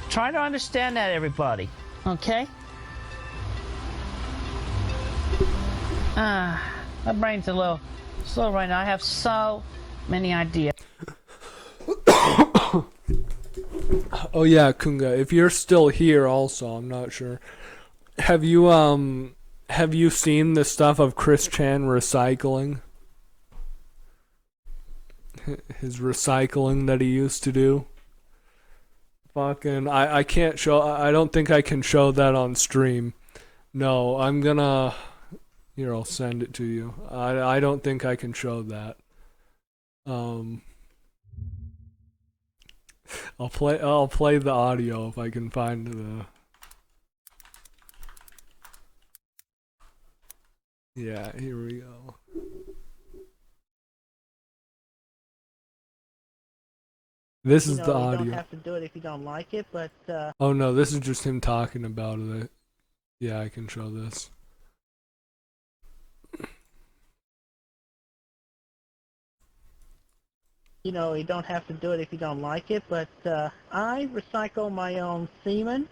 Try to understand that, everybody. Okay? My brain's a little slow right now. I have so many ideas. Oh yeah, Kunga, if you're still here also, I'm not sure. Have you seen the stuff of Chris Chan recycling? His recycling that he used to do? Fucking I can't show I don't think I can show that on stream. No, I'm gonna here, I'll send it to you. I don't think I can show that. I'll play the audio if I can find the. Yeah, here we go. This is the audio. You don't have to do it if you don't like it, but Oh no, this is just him talking about it. Yeah, I can show this. you don't have to do it if you don't like it, but I recycle my own semen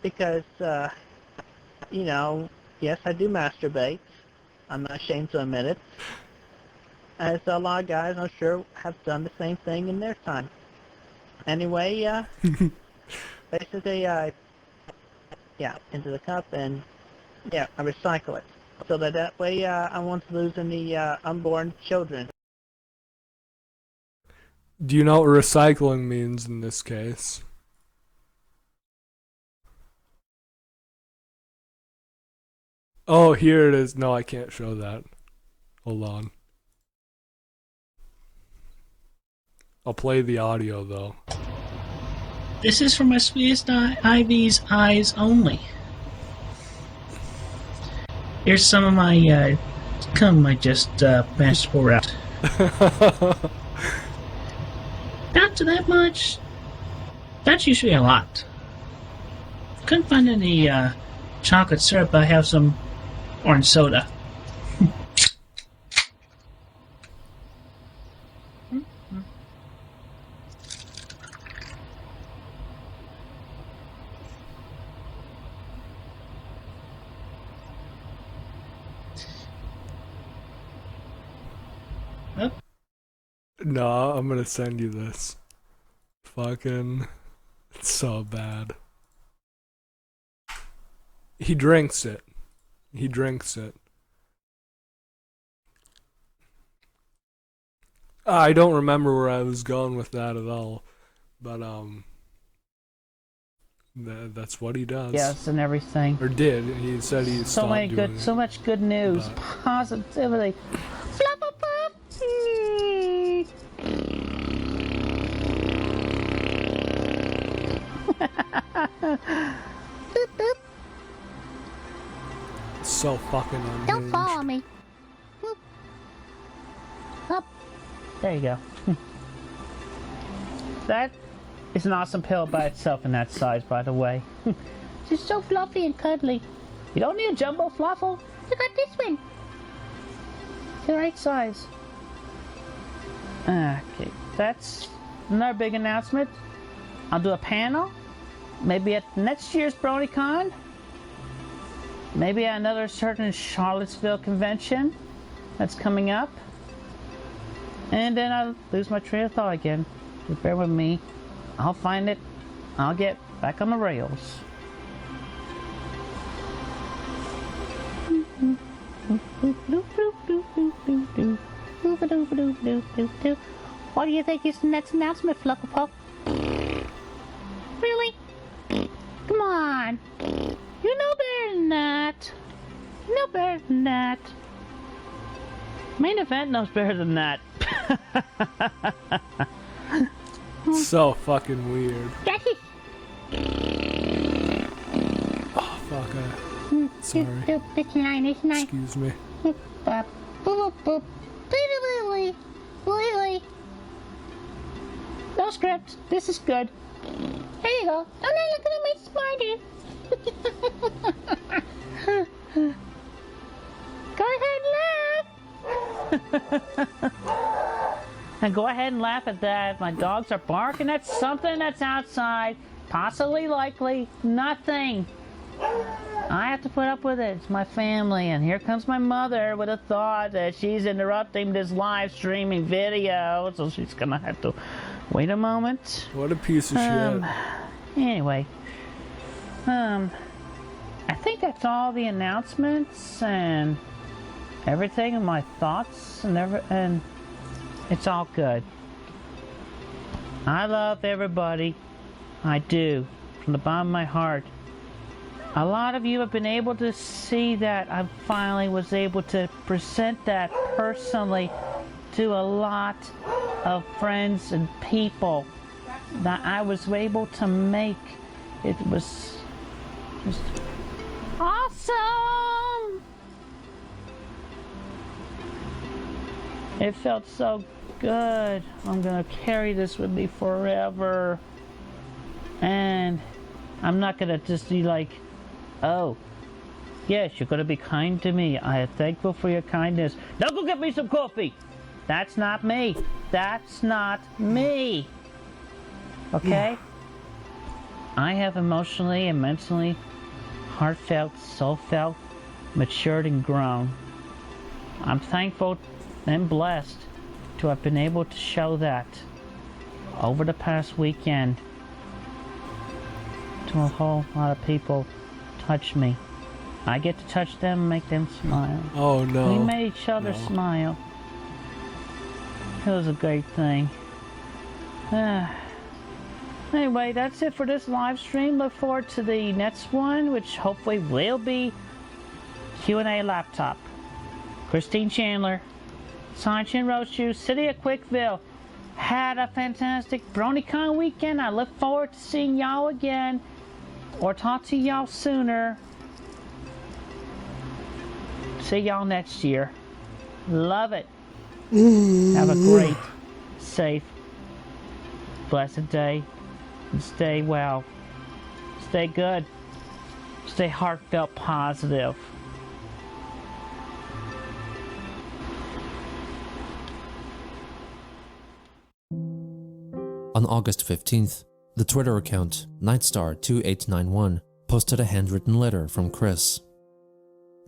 because yes, I do masturbate. I'm not ashamed to admit it. As a lot of guys, I'm sure, have done the same thing in their time. Anyway, basically, into the cup, and I recycle it. So that way, I won't lose any unborn children. Do you know what recycling means in this case? Oh, here it is. No, I can't show that. Hold on. I'll play the audio though. This is for my sweetest Ivy's eyes only. Here's some of my cum I just managed to pour out. Not to that much. That's usually a lot. Couldn't find any chocolate syrup, but I have some orange soda. No, I'm gonna send you this. Fucking, it's so bad. He drinks it. He drinks it. I don't remember where I was going with that at all, but that's what he does. Yes, and everything. Or did. He said he stopped doing it. So much good news, But positivity. Boop, boop. so fucking unhinged. Don't follow me. Boop. Up. There you go. That is an awesome pill by itself in that size, by the way. She's so fluffy and cuddly. You don't need a jumbo fluffle. You got this one. It's the right size. Okay, that's another big announcement. I'll do a panel. Maybe at next year's BronyCon. Maybe at another certain Charlottesville convention that's coming up. And then I'll lose my train of thought again. Just bear with me. I'll find it. I'll get back on the rails. What do you think is the next announcement, Flufflepuff? Really? Come on. You know better than that. You know better than that. Main event knows better than that. So fucking weird. Oh fuck. Sorry. Excuse me. No script. This is good. There you go. I'm not looking at my spider. Go ahead and laugh. And go ahead and laugh at that. My dogs are barking at something that's outside. Possibly, likely, nothing. I have to put up with it. It's my family. And here comes my mother with a thought that she's interrupting this live streaming video. So she's going to have to wait a moment. What a piece of shit. Anyway. I think that's all the announcements and everything and my thoughts and it's all good. I love everybody. I do. From the bottom of my heart. A lot of you have been able to see that I finally was able to present that personally to a lot of friends and people that I was able to make. It was just awesome! It felt so good. I'm gonna carry this with me forever. And I'm not gonna just be like, oh, yes, you're gonna be kind to me. I am thankful for your kindness. Now go get me some coffee. That's not me. That's not me. Okay? I have emotionally and mentally, heartfelt, soul-felt, matured and grown. I'm thankful and blessed to have been able to show that over the past weekend to a whole lot of people. Touch me. I get to touch them and make them smile. Oh no. We made each other smile. It was a great thing. Anyway, that's it for this live stream. Look forward to the next one, which hopefully will be Q&A laptop. Christine Chandler, Sunshine Road Shoes, City of Quickville. Had a fantastic BronyCon weekend. I look forward to seeing y'all again or talk to y'all sooner. See y'all next year. Love it. Have a great, safe, blessed day. And stay well. Stay good. Stay heartfelt positive. On August 15th, the Twitter account Nightstar2891 posted a handwritten letter from Chris.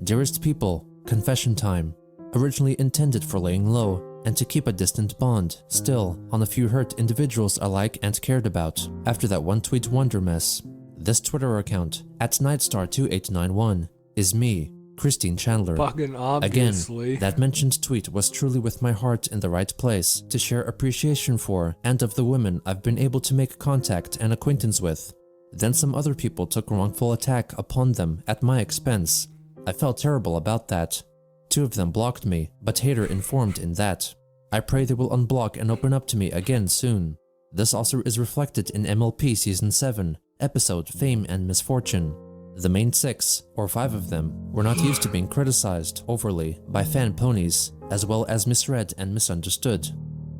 Dearest people, confession time. Originally intended for laying low and to keep a distant bond, still on a few hurt individuals I like and cared about after that one tweet wonder mess. This Twitter account @Nightstar2891 is me, Christine Chandler. Fucking obviously. Again, that mentioned tweet was truly with my heart in the right place to share appreciation for and of the women I've been able to make contact and acquaintance with. Then some other people took wrongful attack upon them at my expense. I felt terrible about that. 2 of them blocked me, but Hater informed in that. I pray they will unblock and open up to me again soon. This also is reflected in MLP Season 7, episode Fame and Misfortune. The main 6, or 5 of them, were not used to being criticized overly by fan ponies, as well as misread and misunderstood.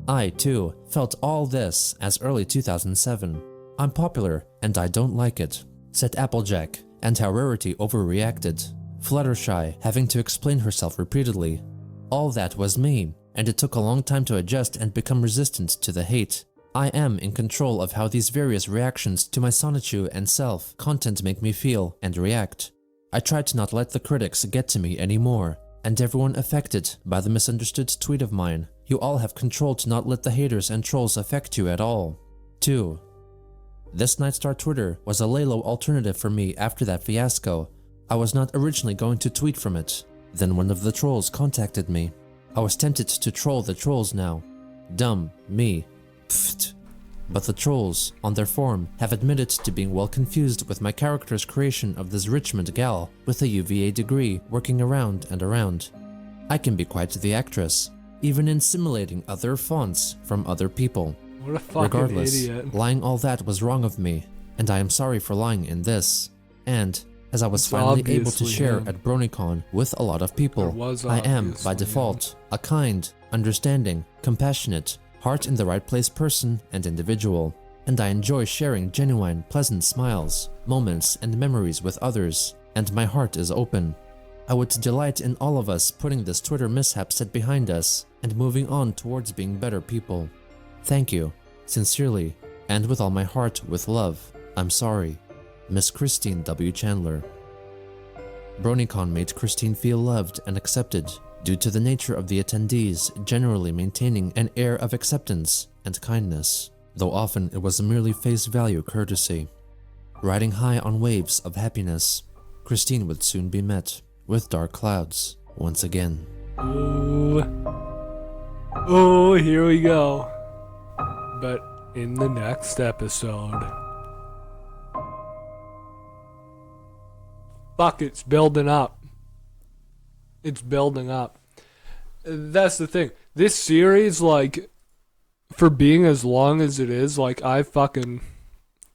I, too, felt all this as early 2007. I'm popular, and I don't like it, said Applejack, and how Rarity overreacted. Fluttershy having to explain herself repeatedly. All that was me, and it took a long time to adjust and become resistant to the hate. I am in control of how these various reactions to my Sonichu and self content make me feel and react. I try to not let the critics get to me anymore, and everyone affected by the misunderstood tweet of mine. You all have control to not let the haters and trolls affect you at all. 2. This Nightstar Twitter was a lay-low alternative for me after that fiasco. I was not originally going to tweet from it. Then one of the trolls contacted me. I was tempted to troll the trolls now. Dumb, me. Pfft. But the trolls, on their forum, have admitted to being well confused with my character's creation of this Richmond gal with a UVA degree working around and around. I can be quite the actress, even in simulating other fonts from other people. What a fucking Regardless, idiot. lying all that was wrong of me, and I am sorry for lying in this. And as I was It's finally able to obviously share him. at BronyCon with a lot of people, It was I am, by obviously default, a kind, understanding, compassionate, heart in the right place person and individual, and I enjoy sharing genuine, pleasant smiles, moments, and memories with others, and my heart is open. I would delight in all of us putting this Twitter mishap set behind us and moving on towards being better people. Thank you, sincerely, and with all my heart, with love. I'm sorry. Miss Christine W. Chandler. BronyCon made Christine feel loved and accepted due to the nature of the attendees generally maintaining an air of acceptance and kindness, though often it was a merely face value courtesy. Riding high on waves of happiness, Christine would soon be met with dark clouds once again. Ooh. Oh, here we go. But in the next episode. Fuck, it's building up. It's building up. That's the thing. This series, like, for being as long as it is, like,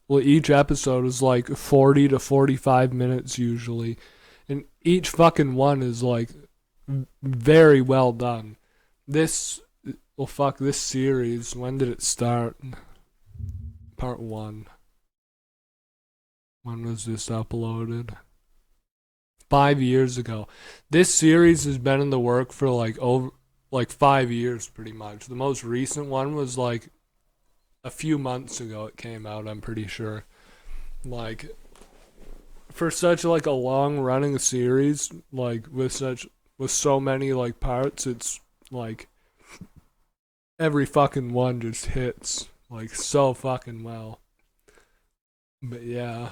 each episode is like 40 to 45 minutes usually. And each fucking one is, like, very well done. This series, when did it start? Part 1. When was this uploaded? 5 years ago. This series has been in the work for over 5 years pretty much. The most recent one was like a few months ago it came out, I'm pretty sure. Like, for such like a long running series, like with so many like parts, it's like every fucking one just hits like so fucking well. But yeah.